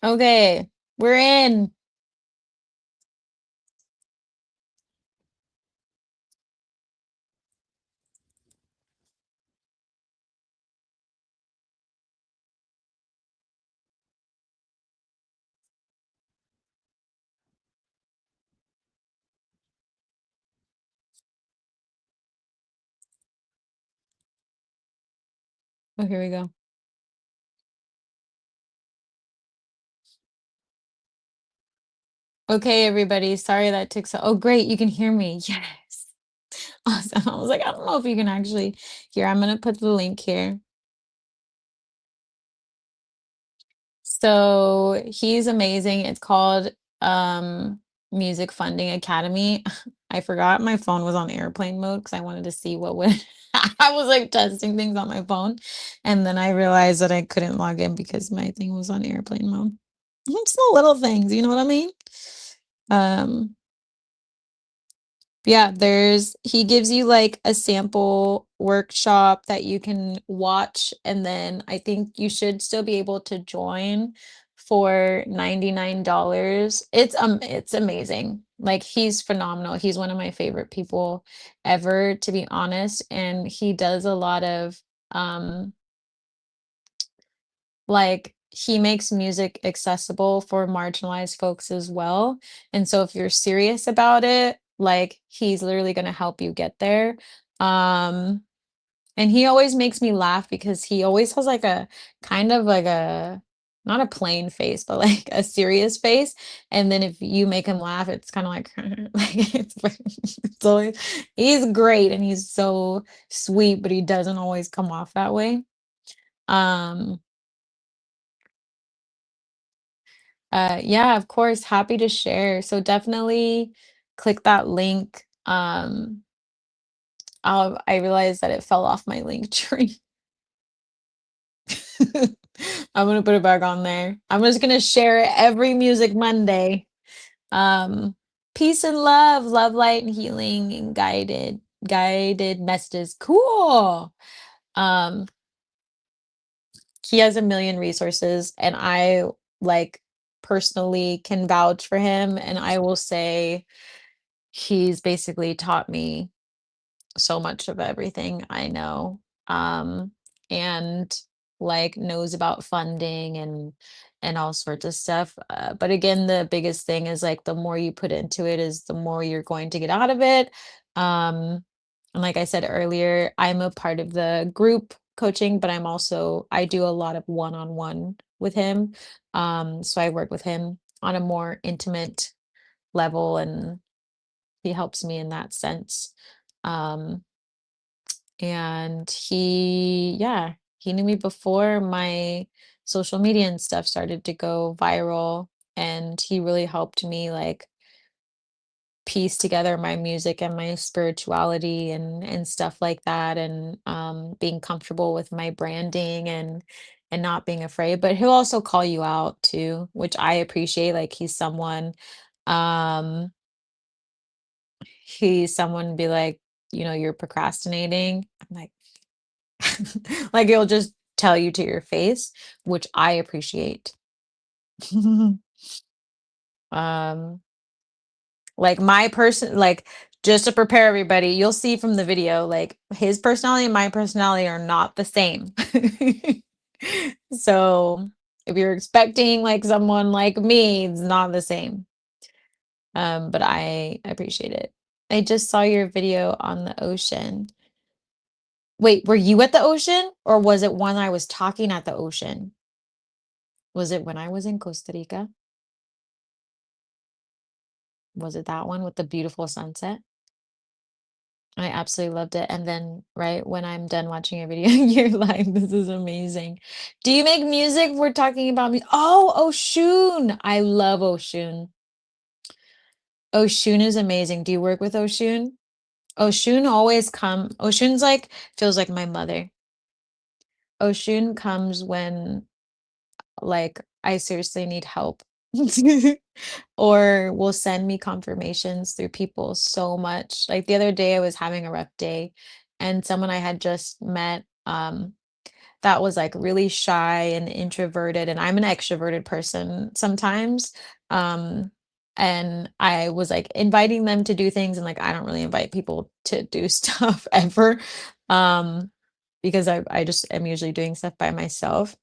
Okay, we're in. Oh, here we go. Okay, everybody. Sorry that took so. Oh, great. You can hear me. Yes. Awesome. I was like, I don't know if you can actually hear. I'm gonna put the link here. So he's amazing. It's called Music Funding Academy. I forgot my phone was on airplane mode because I wanted to see what would I was like testing things on my phone. And then I realized that I couldn't log in because my thing was on airplane mode. It's the little things, you know what I mean? Um Yeah, he gives you like a sample workshop that you can watch, and then I think you should still be able to join for $99. It's amazing. Like he's phenomenal. He's one of my favorite people ever, to be honest, and he does a lot of um like, he makes music accessible for marginalized folks as well, and so if you're serious about it, like, he's literally gonna help you get there. Um, and he always makes me laugh because he always has, like, a kind of like a not a plain face, but, like, a serious face, and then if you make him laugh, it's kinda like like, it's always he's great, and he's so sweet, but he doesn't always come off that way. Um yeah, of course, happy to share. So definitely click that link. I realized that it fell off my link tree. I'm gonna put it back on there. I'm just gonna share it every Music Monday. Um, Peace and love, love, light, and healing, and guided messages. Cool. Um, he has a million resources, and I like personally can vouch for him, and I will say he's basically taught me so much of everything I know, and like knows about funding and all sorts of stuff. But again, the biggest thing is like the more you put into it is the more you're going to get out of it. Um, and like I said earlier, I'm a part of the group coaching, but I do a lot of one-on-one with him. So I work with him on a more intimate level, and he helps me in that sense. Um, and he knew me before my social media and stuff started to go viral. And he really helped me like piece together my music and my spirituality and stuff like that. And being comfortable with my branding and not being afraid. But he'll also call you out too, which I appreciate. Like um he's someone be like, you're procrastinating. I'm like, like he'll just tell you to your face, which I appreciate. um like my person like just to prepare everybody, you'll see from the video like his personality and my personality are not the same. So if you're expecting like someone like me, it's not the same. But I appreciate it. I just saw your video on the ocean. Wait, were you at the ocean or was it when I was talking at the ocean? Was it when I was in Costa Rica? Was it that one with the beautiful sunset? I absolutely loved it. And then, right when I'm done watching your video, you're like, this is amazing. Do you make music? We're talking about me. Oh, Oshun. I love Oshun. Oshun is amazing. Do you work with Oshun? Oshun's like, feels like my mother. Oshun comes when like I seriously need help. Or will send me confirmations through people so much. Like the other day I was having a rough day and someone I had just met that was like really shy and introverted, and I'm an extroverted person sometimes. Um and I was like inviting them to do things, and like I don't really invite people to do stuff ever. Um because I just am usually doing stuff by myself.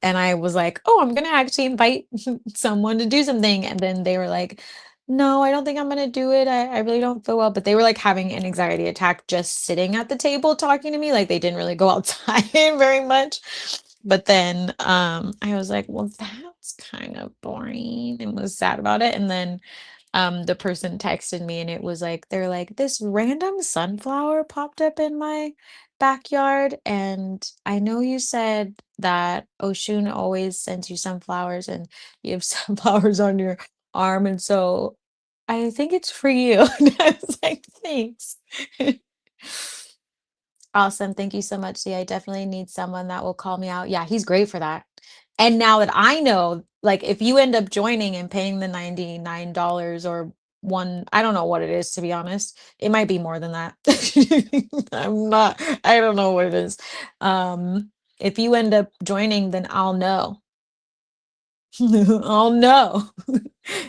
And I was like, "Oh, I'm gonna actually invite someone to do something." And then they were like, "No, I don't think I'm gonna do it. I really don't feel well." But they were like having an anxiety attack just sitting at the table talking to me. Like they didn't really go outside very much. But then I was like, well, that's kind of boring and was sad about it. And then the person texted me and it was like, they're like, this random sunflower popped up in my backyard. And I know you said that Oshun always sends you sunflowers and you have sunflowers on your arm. And so I think it's for you. And I was like, thanks. Awesome. Thank you so much. See, I definitely need someone that will call me out. Yeah, he's great for that. And now that I know, like if you end up joining and paying the $99 or one, I don't know what it is to be honest. It might be more than that. I don't know what it is. If you end up joining, then I'll know. I'll know.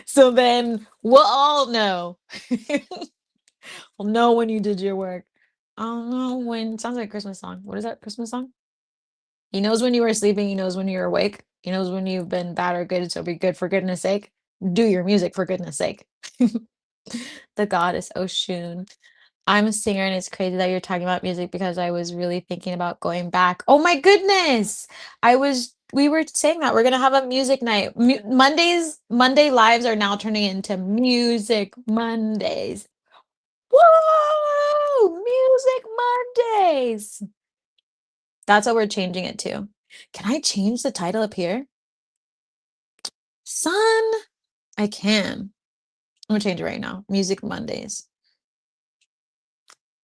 So then we'll all know. We'll know when you did your work. I'll know when, sounds like a Christmas song. What is that Christmas song? He knows when you are sleeping, he knows when you're awake. He knows when you've been bad or good, so be good for goodness sake. Do your music for goodness sake. The goddess Oshun. I'm a singer, and it's crazy that you're talking about music because I was really thinking about going back. Oh my goodness! We were saying that we're gonna have a music night. Monday lives are now turning into music Mondays. Whoa! Music Mondays. That's what we're changing it to. Can I change the title up here? Son, I can. I'm gonna change it right now. Music Mondays.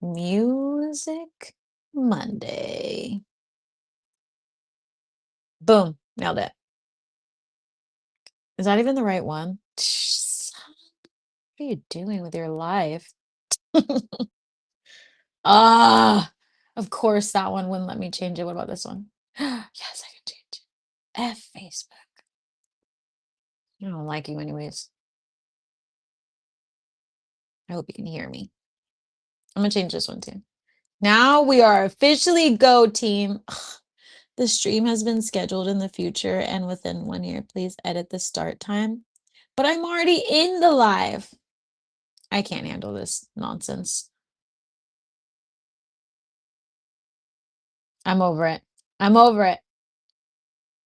Music Monday. Boom, nailed it. Is that even the right one? Son, what are you doing with your life? Ah, of course that one wouldn't let me change it. What about this one? Yes, I can change it. F Facebook. I don't like you anyways. I hope you can hear me. I'm gonna change this one too. Now we are officially go team. The stream has been scheduled in the future and within 1 year. Please edit the start time. But I'm already in the live. I can't handle this nonsense. I'm over it. I'm over it.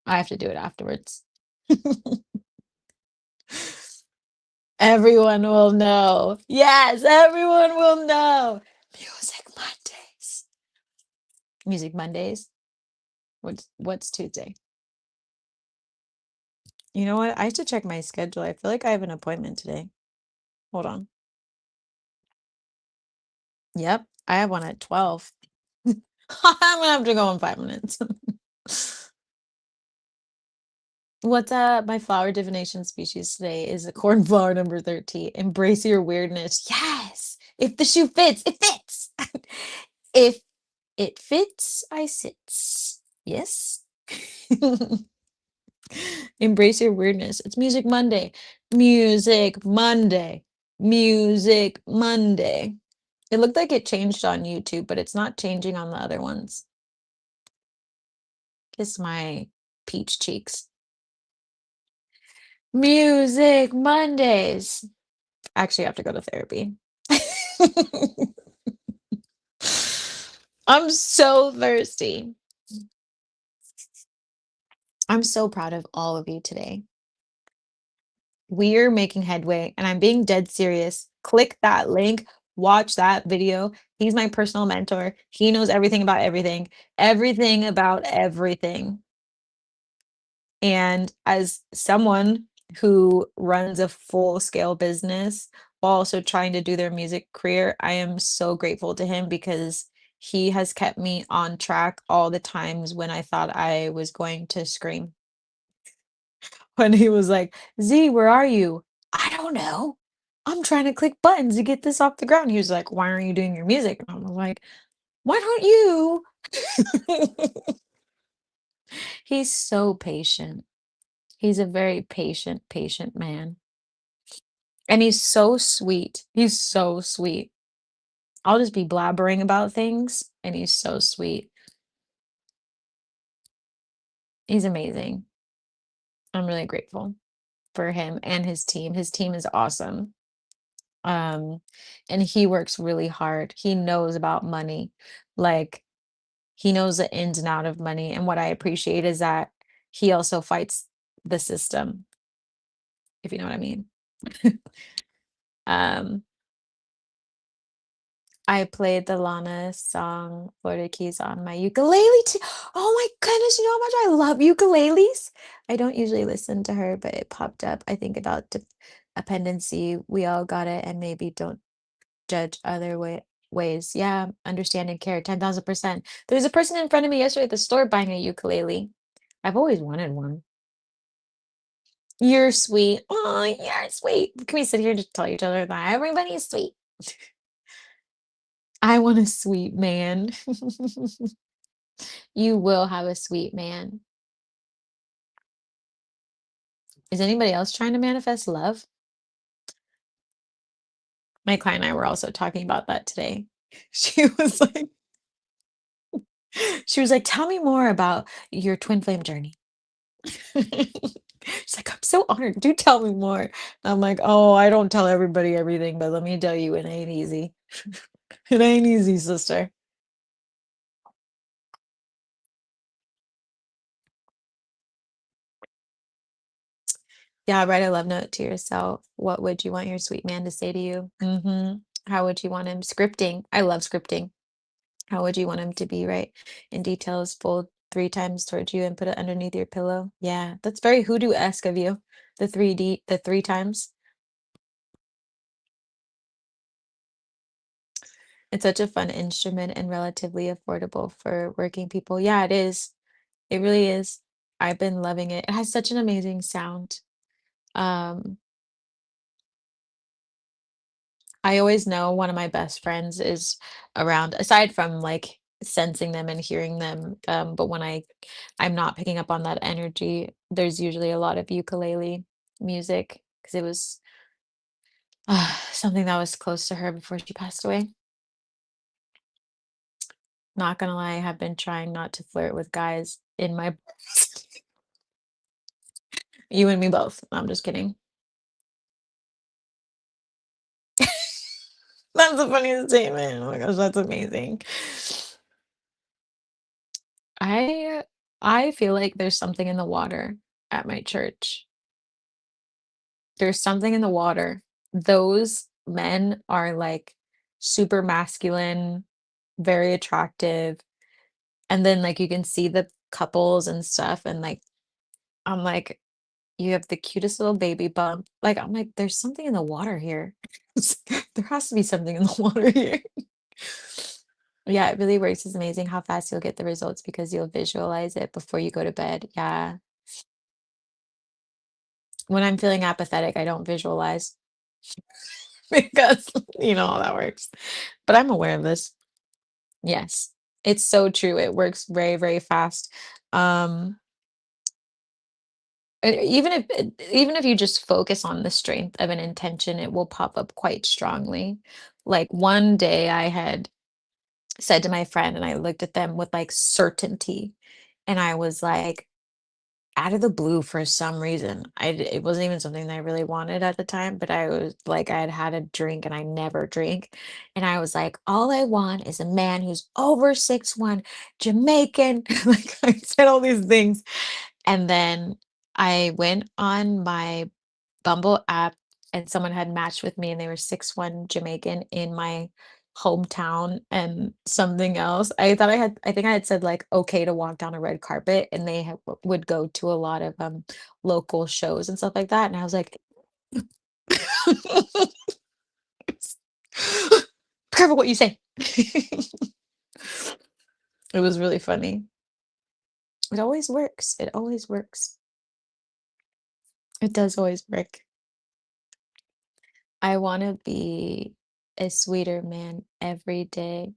I have to do it afterwards. Everyone will know. Yes, everyone will know. Music Mondays. Music Mondays. What's Tuesday? You know what? I have to check my schedule. I feel like I have an appointment today. Hold on. Yep, I have one at 12. I'm gonna have to go in 5 minutes. What's my flower divination species today is a cornflower number 13. Embrace your weirdness. Yes. If the shoe fits, it fits. If it fits, I sits. Yes. Embrace your weirdness. It's Music Monday. Music Monday. Music Monday. It looked like it changed on YouTube, but it's not changing on the other ones. Kiss my peach cheeks. Music Mondays. Actually, I have to go to therapy. I'm so thirsty. I'm so proud of all of you today. We're making headway, and I'm being dead serious. Click that link, watch that video. He's my personal mentor. He knows everything about everything. And as someone who runs a full scale business while also trying to do their music career, I am so grateful to him because he has kept me on track all the times when I thought I was going to scream. When he was like, Z, where are you? I don't know. I'm trying to click buttons to get this off the ground. He was like, why aren't you doing your music? And I was like, why don't you? He's so patient. He's a very patient man. And he's so sweet. He's so sweet. I'll just be blabbering about things, and he's so sweet. He's amazing. I'm really grateful for him and his team. His team is awesome. Um, and he works really hard. He knows about money. Like He knows the ins and out of money, and what I appreciate is that he also fights the system, if you know what I mean. Um, I played the Lana song Florida Keys on my ukulele too. Oh my goodness, you know how much I love ukuleles? I don't usually listen to her, but it popped up. I think about dependency. We all got it, and maybe don't judge other ways. Yeah, understand and care 10,000%. There's a person in front of me yesterday at the store buying a ukulele. I've always wanted one. You're sweet. Oh, you're sweet. Can we sit here to tell each other that everybody's sweet? I want a sweet man. You will have a sweet man. Is anybody else trying to manifest love? My client and I were also talking about that today. She was like, she was like, tell me more about your twin flame journey. She's like, I'm so honored. Do tell me more. And I'm like, oh, I don't tell everybody everything, but let me tell you, it ain't easy. It ain't easy, sister. Yeah, write a love note to yourself. What would you want your sweet man to say to you? How would you want him scripting? I love scripting. How would you want him to be, right? In details, fold 3 times towards you and put it underneath your pillow. Yeah, that's very hoodoo-esque of you. The 3 times. It's such a fun instrument and relatively affordable for working people. Yeah, it is. It really is. I've been loving it. It has such an amazing sound. Um, I always know one of my best friends is around, aside from like sensing them and hearing them. But when I'm not picking up on that energy, there's usually a lot of ukulele music because it was something that was close to her before she passed away. Not gonna lie, I have been trying not to flirt with guys in my you and me both. No, I'm just kidding. That's the funniest statement. Oh my gosh, that's amazing. I I feel like there's something in the water at my church. There's something in the water. Those men are like super masculine, very attractive. And then like you can see the couples and stuff and like I'm like you have the cutest little baby bump. Like I'm like there's something in the water here. There has to be something in the water here. Yeah, it really works. It's amazing how fast you'll get the results because you'll visualize it before you go to bed. Yeah. When I'm feeling apathetic, I don't visualize because you know how that works. But I'm aware of this. Yes. It's so true. It works very, very fast. Um, even if you just focus on the strength of an intention, it will pop up quite strongly. Like one day I had said to my friend and I looked at them with like certainty and I was like, out of the blue for some reason. It wasn't even something that I really wanted at the time, but I was like, I had had a drink and I never drink. And I was like, all I want is a man who's over 6'1", Jamaican. Like I said all these things. And then I went on my Bumble app and someone had matched with me and they were 6'1" Jamaican in my hometown and something else. I think I had said like okay to walk down a red carpet and they would go to a lot of local shows and stuff like that. And I was like, careful what you say. It was really funny. It always works. It always works. It does always work. I want to be a sweeter man every day.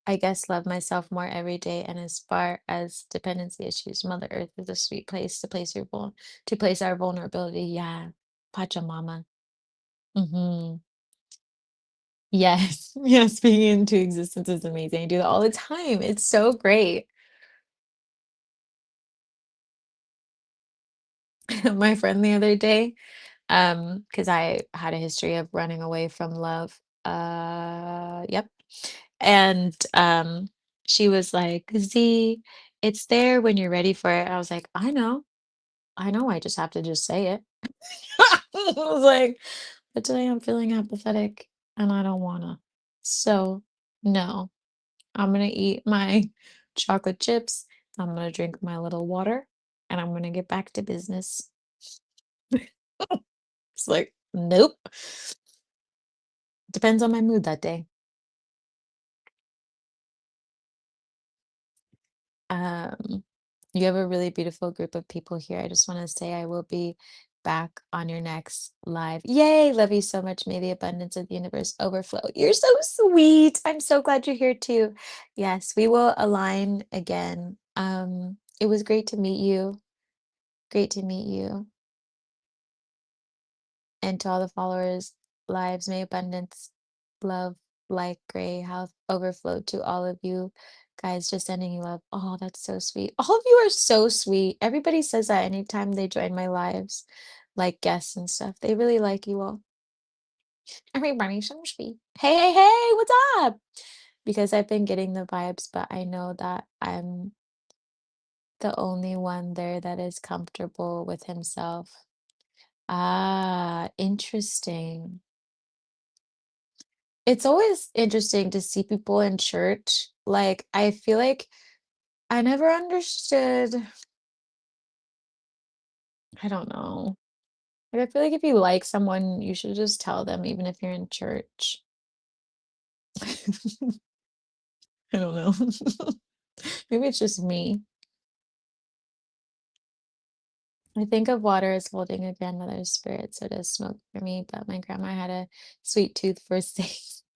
I guess love myself more every day. And as far as dependency issues, Mother Earth is a sweet place to place to place our vulnerability. Yeah. Pachamama. Hmm. Yes. Yeah. Speaking into existence is amazing. I do that all the time. It's so great. My friend the other day, because I had a history of running away from love. Yep. And She was like, "Z, it's there when you're ready for it." I was like, I know, I just have to just say it." I was like, "But today I'm feeling apathetic and I don't wanna. So, no, I'm gonna eat my chocolate chips, I'm gonna drink my little water, and I'm gonna get back to business." It's like, "Nope. Depends on my mood that day." Um, you have a really beautiful group of people here. I just want to say I will be back on your next live. Yay! Love you so much. May the abundance of the universe overflow. You're so sweet. I'm so glad you're here too. Yes, we will align again. It was great to meet you. Great to meet you. And to all the followers, lives may abundance, love, light, gray, health, overflow to all of you guys. Just sending you love. Oh, that's so sweet. All of you are so sweet. Everybody says that anytime they join my lives, like guests and stuff. They really like you all. Everybody's so sweet. Hey, hey, hey, what's up? Because I've been getting the vibes, but I know that I'm the only one there that is comfortable with himself. Ah, interesting. It's always interesting to see people in church. Like, I feel like I never understood, I don't know. Like, I feel like if you like someone, you should just tell them, even if you're in church. I don't know. Maybe it's just me. I think of water as holding a grandmother's spirit, so does smoke for me. But my grandma had a sweet tooth for saying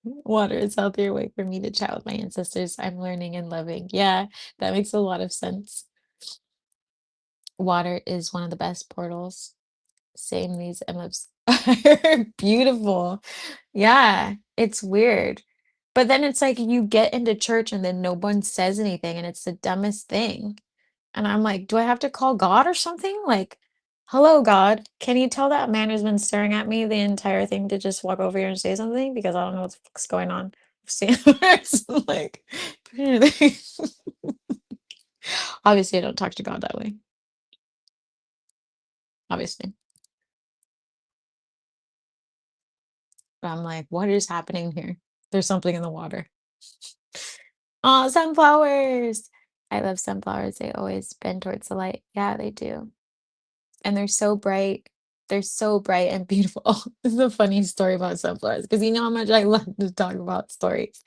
water is healthier way for me to chat with my ancestors. I'm learning and loving. Yeah, that makes a lot of sense. Water is one of the best portals. Same, these MFs are beautiful. Yeah, it's weird. But then it's like you get into church and then no one says anything and it's the dumbest thing. And I'm like, do I have to call God or something? Like, hello, God, can you tell that man who's been staring at me the entire thing to just walk over here and say something? Because I don't know what the fuck's going on. It's like, obviously, I don't talk to God that way. Obviously. But I'm like, what is happening here? There's something in the water. Oh, sunflowers. I love sunflowers. They always bend towards the light. Yeah, they do. And they're so bright. They're so bright and beautiful. Oh, this is a funny story about sunflowers because you know how much I love to talk about stories.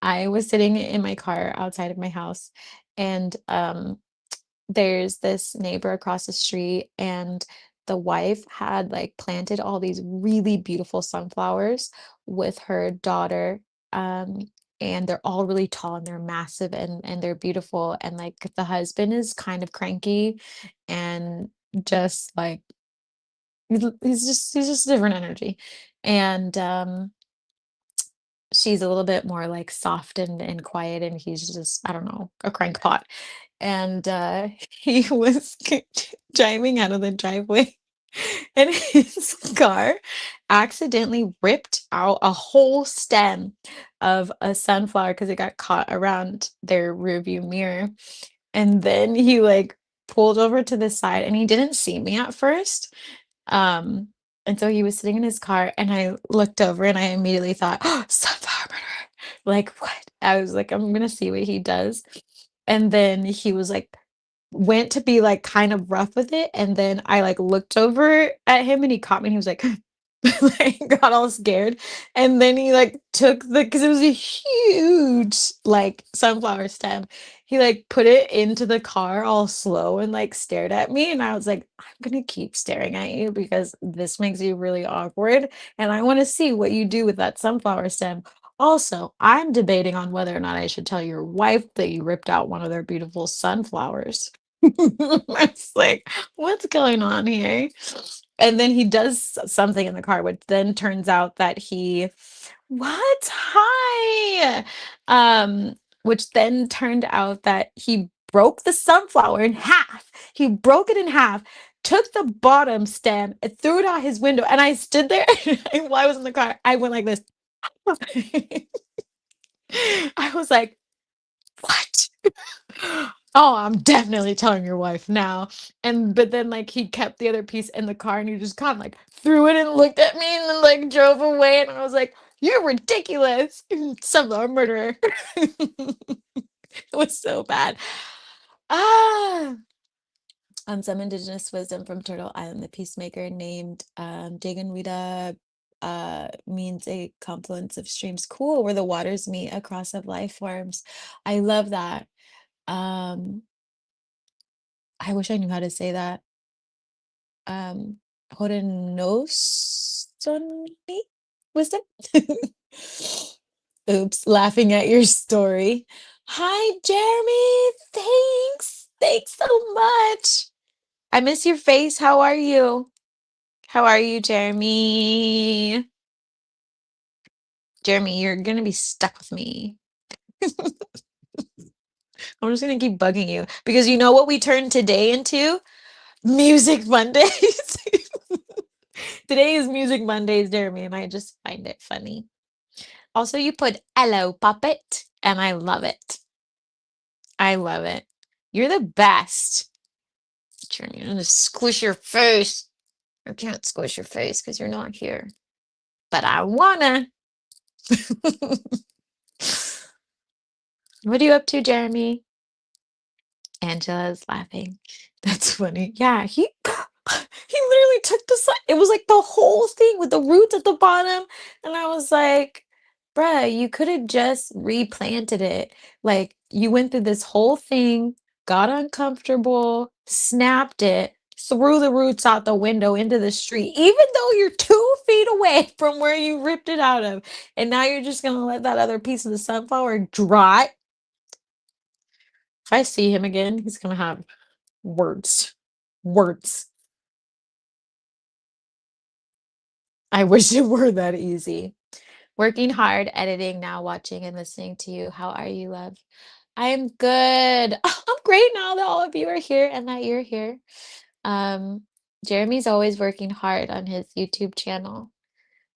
I was sitting in my car outside of my house and there's this neighbor across the street and the wife had like planted all these really beautiful sunflowers with her daughter um and they're all really tall and they're massive and they're beautiful and like the husband is kind of cranky and just like he's just a different energy and she's a little bit more like soft and quiet and he's just I don't know a crankpot and he was driving out of the driveway and his car accidentally ripped out a whole stem of a sunflower because it got caught around their rearview mirror and then he like pulled over to the side and he didn't see me at first um and so he was sitting in his car and I looked over and I immediately thought oh sunflower murderer like what I was like I'm gonna see what he does and then he was like went to be, like, kind of rough with it, and then I, like, looked over at him and he caught me and he was like like, got all scared, and then he, like, took the because it was a huge, like, sunflower stem. He, like, put it into the car all slow and, like, stared at me, and I was like, "I'm gonna keep staring at you because this makes you really awkward, and I wanna see what you do with that sunflower stem." Also, I'm debating on whether or not I should tell your wife that you ripped out one of their beautiful sunflowers. It's like, "What's going on here?" And then he does something in the car, which then turns out that he what? Hi. Which then turned out that he broke the sunflower in half. He broke it in half, took the bottom stem, and threw it out his window, and I stood there and while I was in the car, I went like this. I was like What? Oh, I'm definitely telling your wife now. But then like he kept the other piece in the car and he just kind of like threw it and looked at me and then like drove away and I was like, "You're ridiculous. Some a murderer." It was so bad. Ah. Some indigenous wisdom from Turtle Island, the peacemaker named Daganwida means a confluence of streams. Cool, where the waters meet across of life forms. I love that. Um, I wish I knew how to say that. Um, Horenostoni wisdom. Oops, laughing at your story. Hi, Jeremy. Thanks. Thanks so much. I miss your face. How are you? How are you, Jeremy? Jeremy, you're gonna be stuck with me. I'm just gonna keep bugging you because you know what we turned today into? Music Mondays. Today is Music Mondays, Jeremy, and I just find it funny. Also, you put hello puppet, and I love it. I love it. You're the best. Jeremy, I'm gonna squish your face. I can't squish your face because you're not here. But I wanna. What are you up to, Jeremy? Angela's laughing. That's funny. Yeah, he he literally took the side. It was like the whole thing with the roots at the bottom, and I was like, "Bruh, you could have just replanted it. Like you went through this whole thing, got uncomfortable, snapped it, threw the roots out the window into the street, even though you're 2 feet away from where you ripped it out of, and now you're just gonna let that other piece of the sunflower dry." If I see him again, he's gonna have words. Words. I wish it were that easy. Working hard, editing, now watching and listening to you. How are you, love? I am good. I'm great now that all of you are here and that you're here. Um, Jeremy's always working hard on his YouTube channel.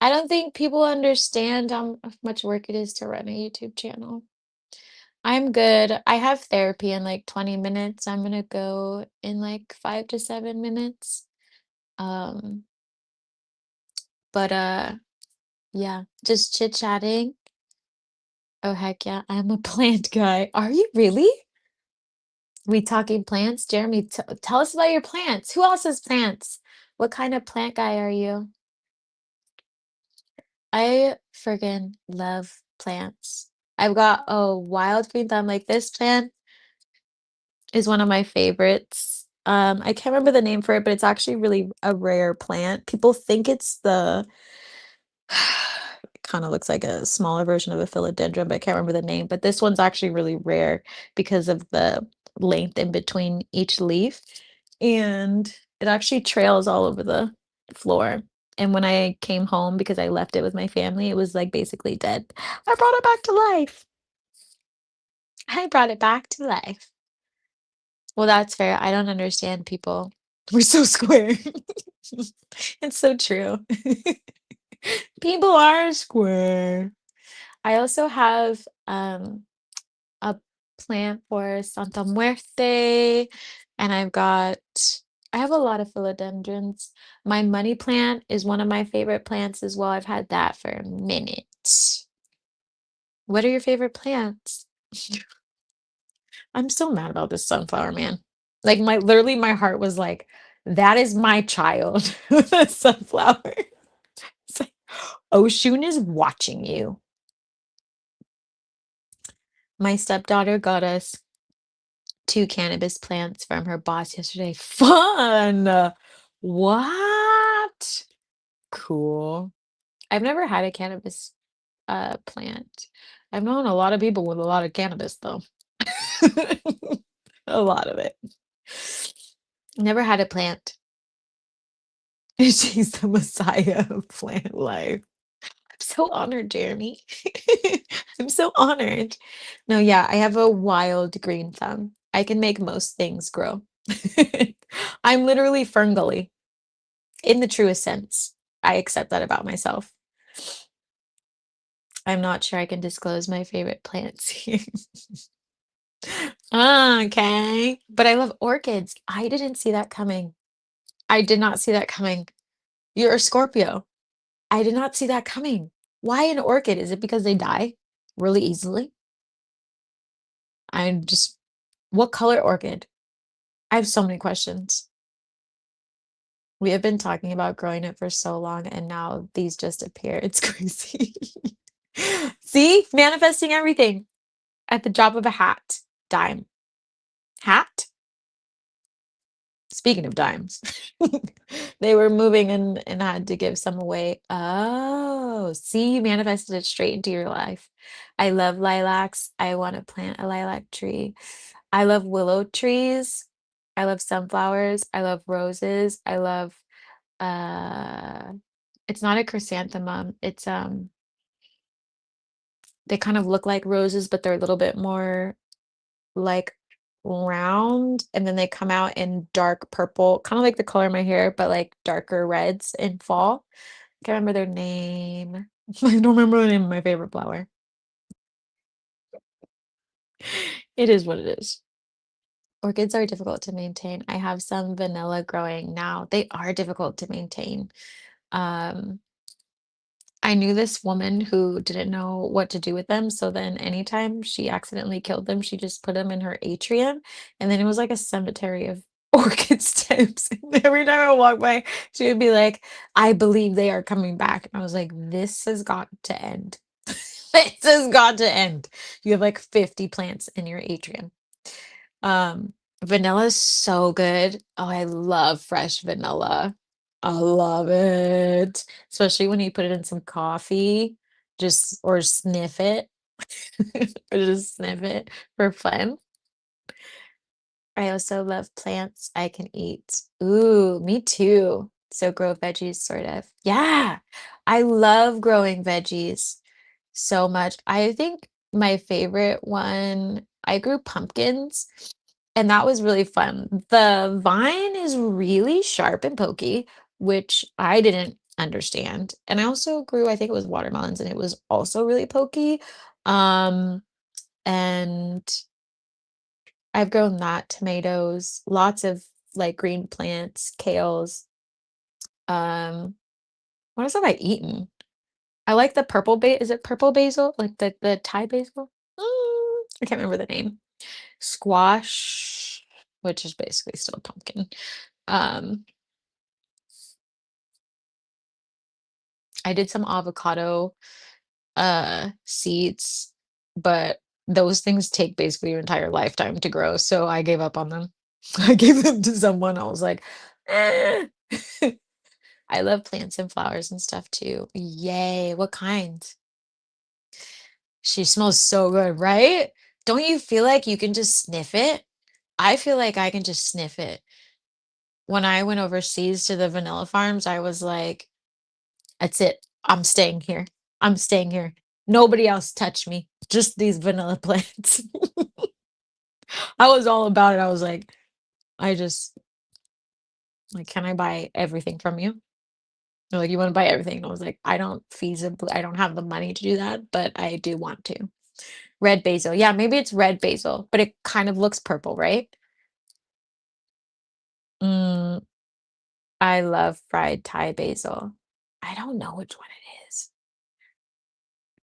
I don't think people understand how much work it is to run a YouTube channel. I'm good. I have therapy in like 20 minutes. I'm gonna go in like 5 to 7 minutes. Um, but yeah, just chit-chatting. Oh, heck yeah, I'm a plant guy. Are you really? We talking plants? Jeremy, tell us about your plants. Who else has plants? What kind of plant guy are you? I friggin' love plants. I've got a wild green thumb. Like this plant is one of my favorites. I can't remember the name for it, but it's actually really a rare plant. People think it's the it kind of looks like a smaller version of a philodendron, but I can't remember the name. But this one's actually really rare because of the length in between each leaf. And it actually trails all over the floor. And when I came home, because I left it with my family, it was like basically dead. I brought it back to life. I brought it back to life. Well, that's fair. I don't understand people. We're so square. It's so true. People are square. I also have a plant for Santa Muerte, and I have a lot of philodendrons. My money plant is one of my favorite plants as well. I've had that for a minute. What are your favorite plants? I'm so mad about this sunflower, man. Like literally my heart was like, that is my child. A sunflower. It's like, Oshun is watching you. My stepdaughter got us 2 cannabis plants from her boss yesterday. Fun! What? Cool. I've never had a cannabis plant. I've known a lot of people with a lot of cannabis though. A lot of it. Never had a plant. She's the messiah of plant life. I'm so honored, Jeremy. I'm so honored. No, yeah, I have a wild green thumb. I can make most things grow. I'm literally ferngully in the truest sense. I accept that about myself. I'm not sure I can disclose my favorite plants here. Okay. But I love orchids. I didn't see that coming. I did not see that coming. You're a Scorpio. I did not see that coming. Why an orchid? Is it because they die really easily? I'm just what color orchid? I have so many questions. We have been talking about growing it for so long, and now these just appear. It's crazy. See? Manifesting everything at the drop of a hat. Dime. Hat? Speaking of dimes, they were moving and had to give some away. Oh, see, you manifested it straight into your life. I love lilacs. I want to plant a lilac tree. I love willow trees. I love sunflowers. I love roses. I love uh it's not a chrysanthemum. It's they kind of look like roses, but they're a little bit more like round, and then they come out in dark purple, kind of like the color of my hair, but like darker reds in fall. Can't remember their name. I don't remember the name of my favorite flower. It is what it is. Orchids are difficult to maintain. I have some vanilla growing now. They are difficult to maintain. Um, I knew this woman who didn't know what to do with them, so then anytime she accidentally killed them, she just put them in her atrium, and then it was like a cemetery of orchid stems. And every time I walk by, she would be like, "I believe they are coming back." And I was like, "This has got to end. This has got to end." You have like 50 plants in your atrium. Um, Vanilla is so good. Oh, I love fresh vanilla. I love it, especially when you put it in some coffee, just or sniff it, or just sniff it for fun. I also love plants I can eat. Ooh, me too. So grow veggies, sort of. Yeah, I love growing veggies so much. I think my favorite one, I grew pumpkins, and that was really fun. The vine is really sharp and pokey, which I didn't understand. And I also grew, I think it was watermelons, and it was also really pokey. Um, and I've grown that, tomatoes, lots of like green plants, kales. Um, what else have I eaten? I like the purple is it purple basil? Like the Thai basil? I can't remember the name. Squash, which is basically still a pumpkin. Um, I did some avocado seeds, but those things take basically your entire lifetime to grow, so I gave up on them. I gave them to someone. I was like, "Eh." I love plants and flowers and stuff too. Yay. What kind? She smells so good, right? Don't you feel like you can just sniff it? I feel like I can just sniff it. When I went overseas to the vanilla farms, I was like, that's it. I'm staying here. I'm staying here. Nobody else touch me. Just these vanilla plants. I was all about it. I was like, I just like, can I buy everything from you? They're like, you want to buy everything? And I was like, I don't have the money to do that, but I do want to. Red basil. Yeah, maybe it's red basil, but it kind of looks purple, right? Mm, I love fried Thai basil. I don't know which one it is.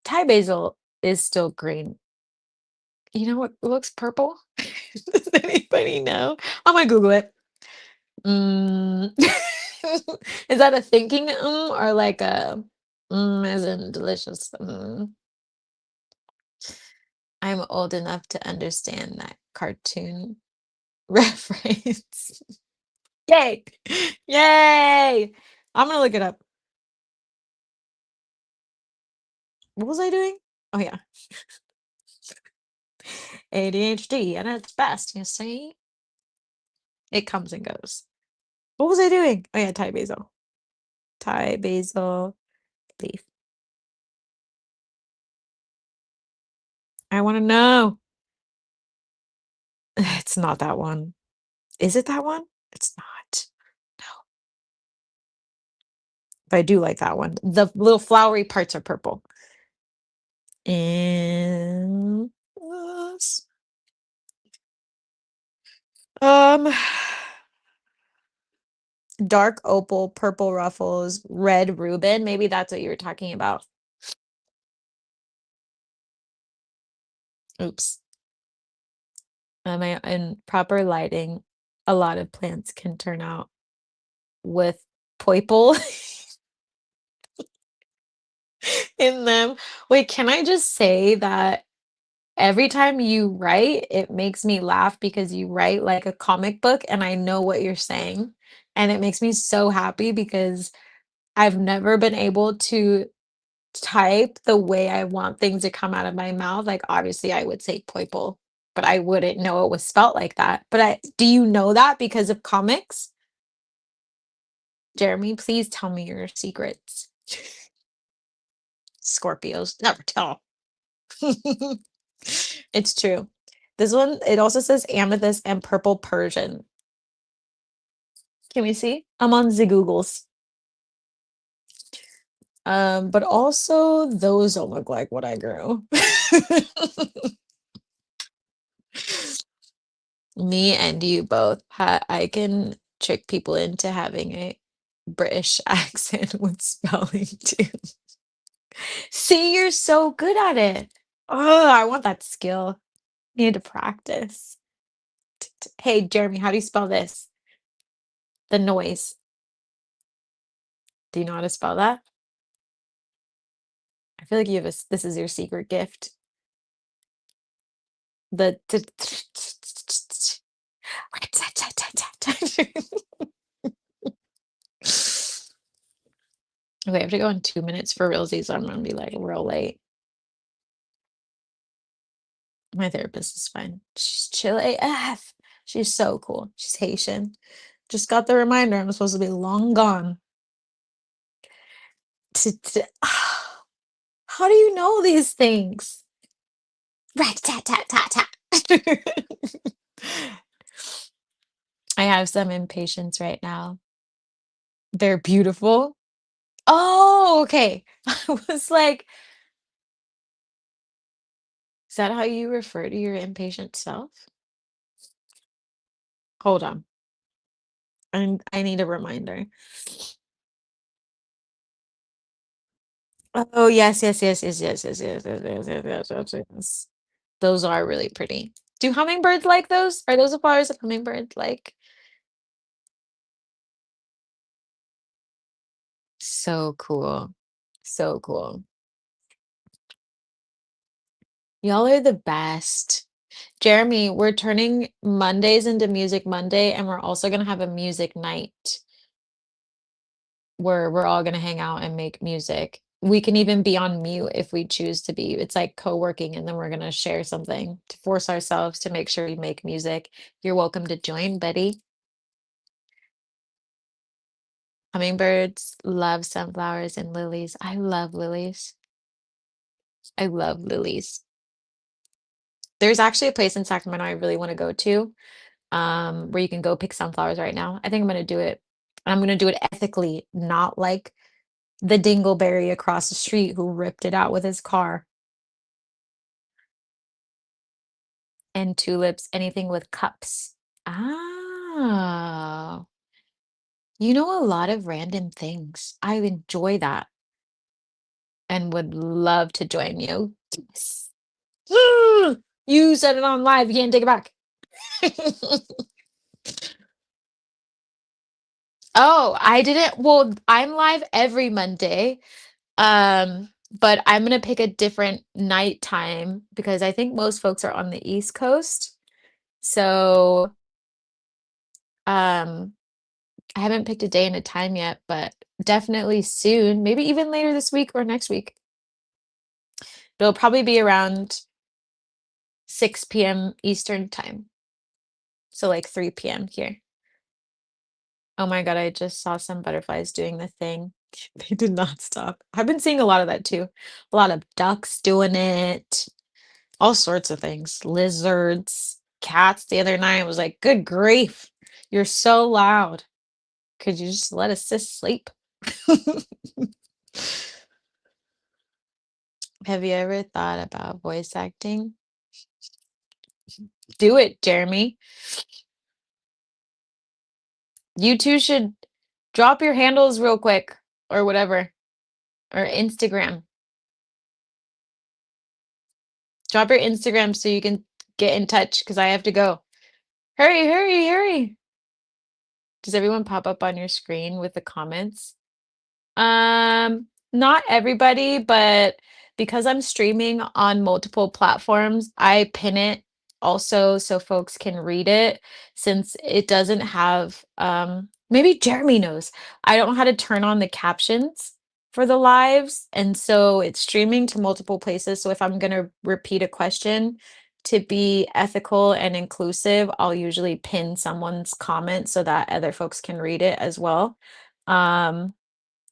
Thai basil is still green. You know what looks purple? Does anybody know? I'm gonna Google it. Mm. Is that a thinking or like a as in delicious? I'm old enough to understand that cartoon reference. Yay! Yay! I'm gonna look it up. What was I doing? Oh yeah, ADHD at its best. You see, it comes and goes. What was I doing? Oh yeah, Thai basil. Thai basil leaf. I want to know. It's not that one. Is it that one? It's not. No, but I do like that one. The little flowery parts are purple. And yes. Um, dark opal, purple ruffles, red Reuben. Maybe that's what you were talking about. Oops. In proper lighting, a lot of plants can turn out with purple in them. Wait, can I just say that every time you write, it makes me laugh because you write like a comic book and I know what you're saying. And it makes me so happy because I've never been able to type the way I want things to come out of my mouth. Like, obviously, I would say purple, but I wouldn't know it was spelt like that. But do you know that because of comics? Jeremy, please tell me your secrets. Scorpios never tell. It's true. This one, it also says amethyst and purple Persian. Can we see? I'm on the Googles. But also those don't look like what I grew. Me and you both. I can trick people into having a British accent with spelling too. See, you're so good at it. Oh, I want that skill. Need to practice. Hey, Jeremy, how do you spell this? The noise. Do you know how to spell that? I feel like you have this is your secret gift. The Okay, I have to go in 2 minutes for realsies, so I'm gonna be like real late. My therapist is fine. She's chill AF. She's so cool. She's Haitian. Just got the reminder I'm supposed to be long gone. How do you know these things? Rat tat tat tat tat. I have some impatience right now. They're beautiful. Oh, okay. I was like, is that how you refer to your impatient self? Hold on. I need a reminder. Oh, yes, yes, yes, yes, yes, yes, yes, yes, yes, yes, yes, yes, yes. Those are really pretty. Do hummingbirds like those? Are those the flowers that hummingbirds like? So cool. So cool. Y'all are the best. Jeremy, we're turning Mondays into Music Monday, and we're also gonna have a music night where we're all gonna hang out and make music. We can even be on mute if we choose to be. It's like co-working, and then we're gonna share something to force ourselves to make sure we make music. You're welcome to join, Betty. Hummingbirds love sunflowers and lilies. I love lilies. I love lilies. There's actually a place in Sacramento I really want to go to, where you can go pick sunflowers right now. I think I'm gonna do it. I'm gonna do it ethically, not like the dingleberry across the street who ripped it out with his car. And tulips, anything with cups. Ah, you know a lot of random things. I enjoy that and would love to join you. Yes. You said it on live, you can't take it back. Oh, I didn't well, I'm live every Monday. But I'm gonna pick a different night time because I think most folks are on the East Coast. So, um, I haven't picked a day and a time yet, but definitely soon, maybe even later this week or next week. It'll probably be around 6 p.m. Eastern time. So like 3 p.m. here. Oh my God, I just saw some butterflies doing the thing. They did not stop. I've been seeing a lot of that too. A lot of ducks doing it. All sorts of things. Lizards, cats the other night. I was like, good grief. You're so loud. Could you just let us sis sleep? Have you ever thought about voice acting? Do it, Jeremy. You two should drop your handles real quick or whatever, or Instagram. Drop your Instagram so you can get in touch because I have to go. Hurry, hurry, hurry. Does everyone pop up on your screen with the comments? Not everybody, but because I'm streaming on multiple platforms, I pin it also so folks can read it since it doesn't have maybe Jeremy knows. I don't know how to turn on the captions for the lives, and so it's streaming to multiple places. So if I'm gonna repeat a question to be ethical and inclusive, I'll usually pin someone's comment so that other folks can read it as well. Um,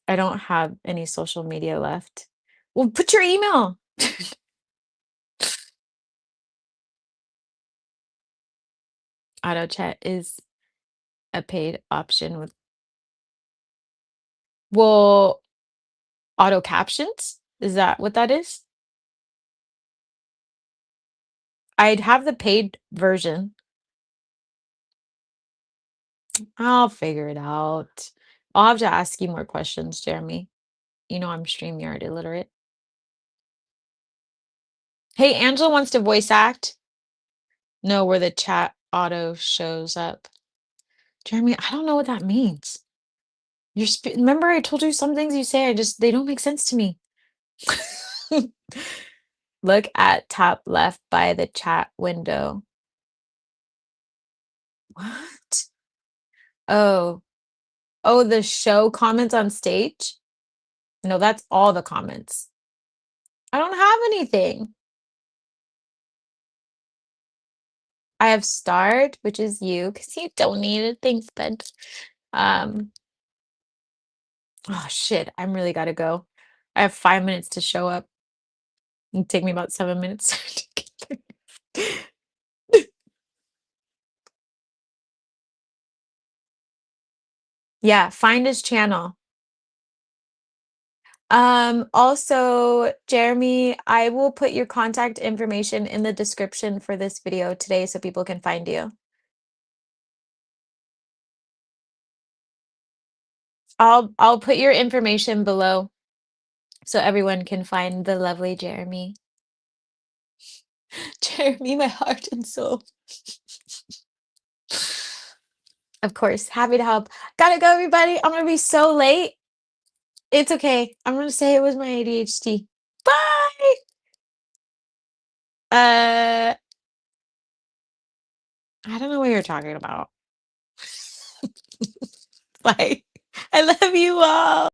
I don't have any social media left. Well, put your email. Auto chat is a paid option with well, auto captions? Is that what that is? I'd have the paid version. I'll figure it out. I'll have to ask you more questions, Jeremy. You know I'm StreamYard illiterate. Hey, Angela wants to voice act. No, where the chat auto shows up. Jeremy, I don't know what that means. Remember I told you some things you say, they don't make sense to me. Look at top left by the chat window. What? Oh. Oh, the show comments on stage? No, that's all the comments. I don't have anything. I have starred, which is you, because you donated. Thanks, bud. Um, oh shit, I'm really gotta go. I have 5 minutes to show up. It'll take me about 7 minutes to get there. Yeah, find his channel. Also, Jeremy, I will put your contact information in the description for this video today so people can find you. I'll put your information below so everyone can find the lovely Jeremy. Jeremy, my heart and soul. Of course, happy to help. Gotta go, everybody. I'm gonna be so late. It's okay. I'm gonna say it was my ADHD. Bye. I don't know what you're talking about. Bye. I love you all.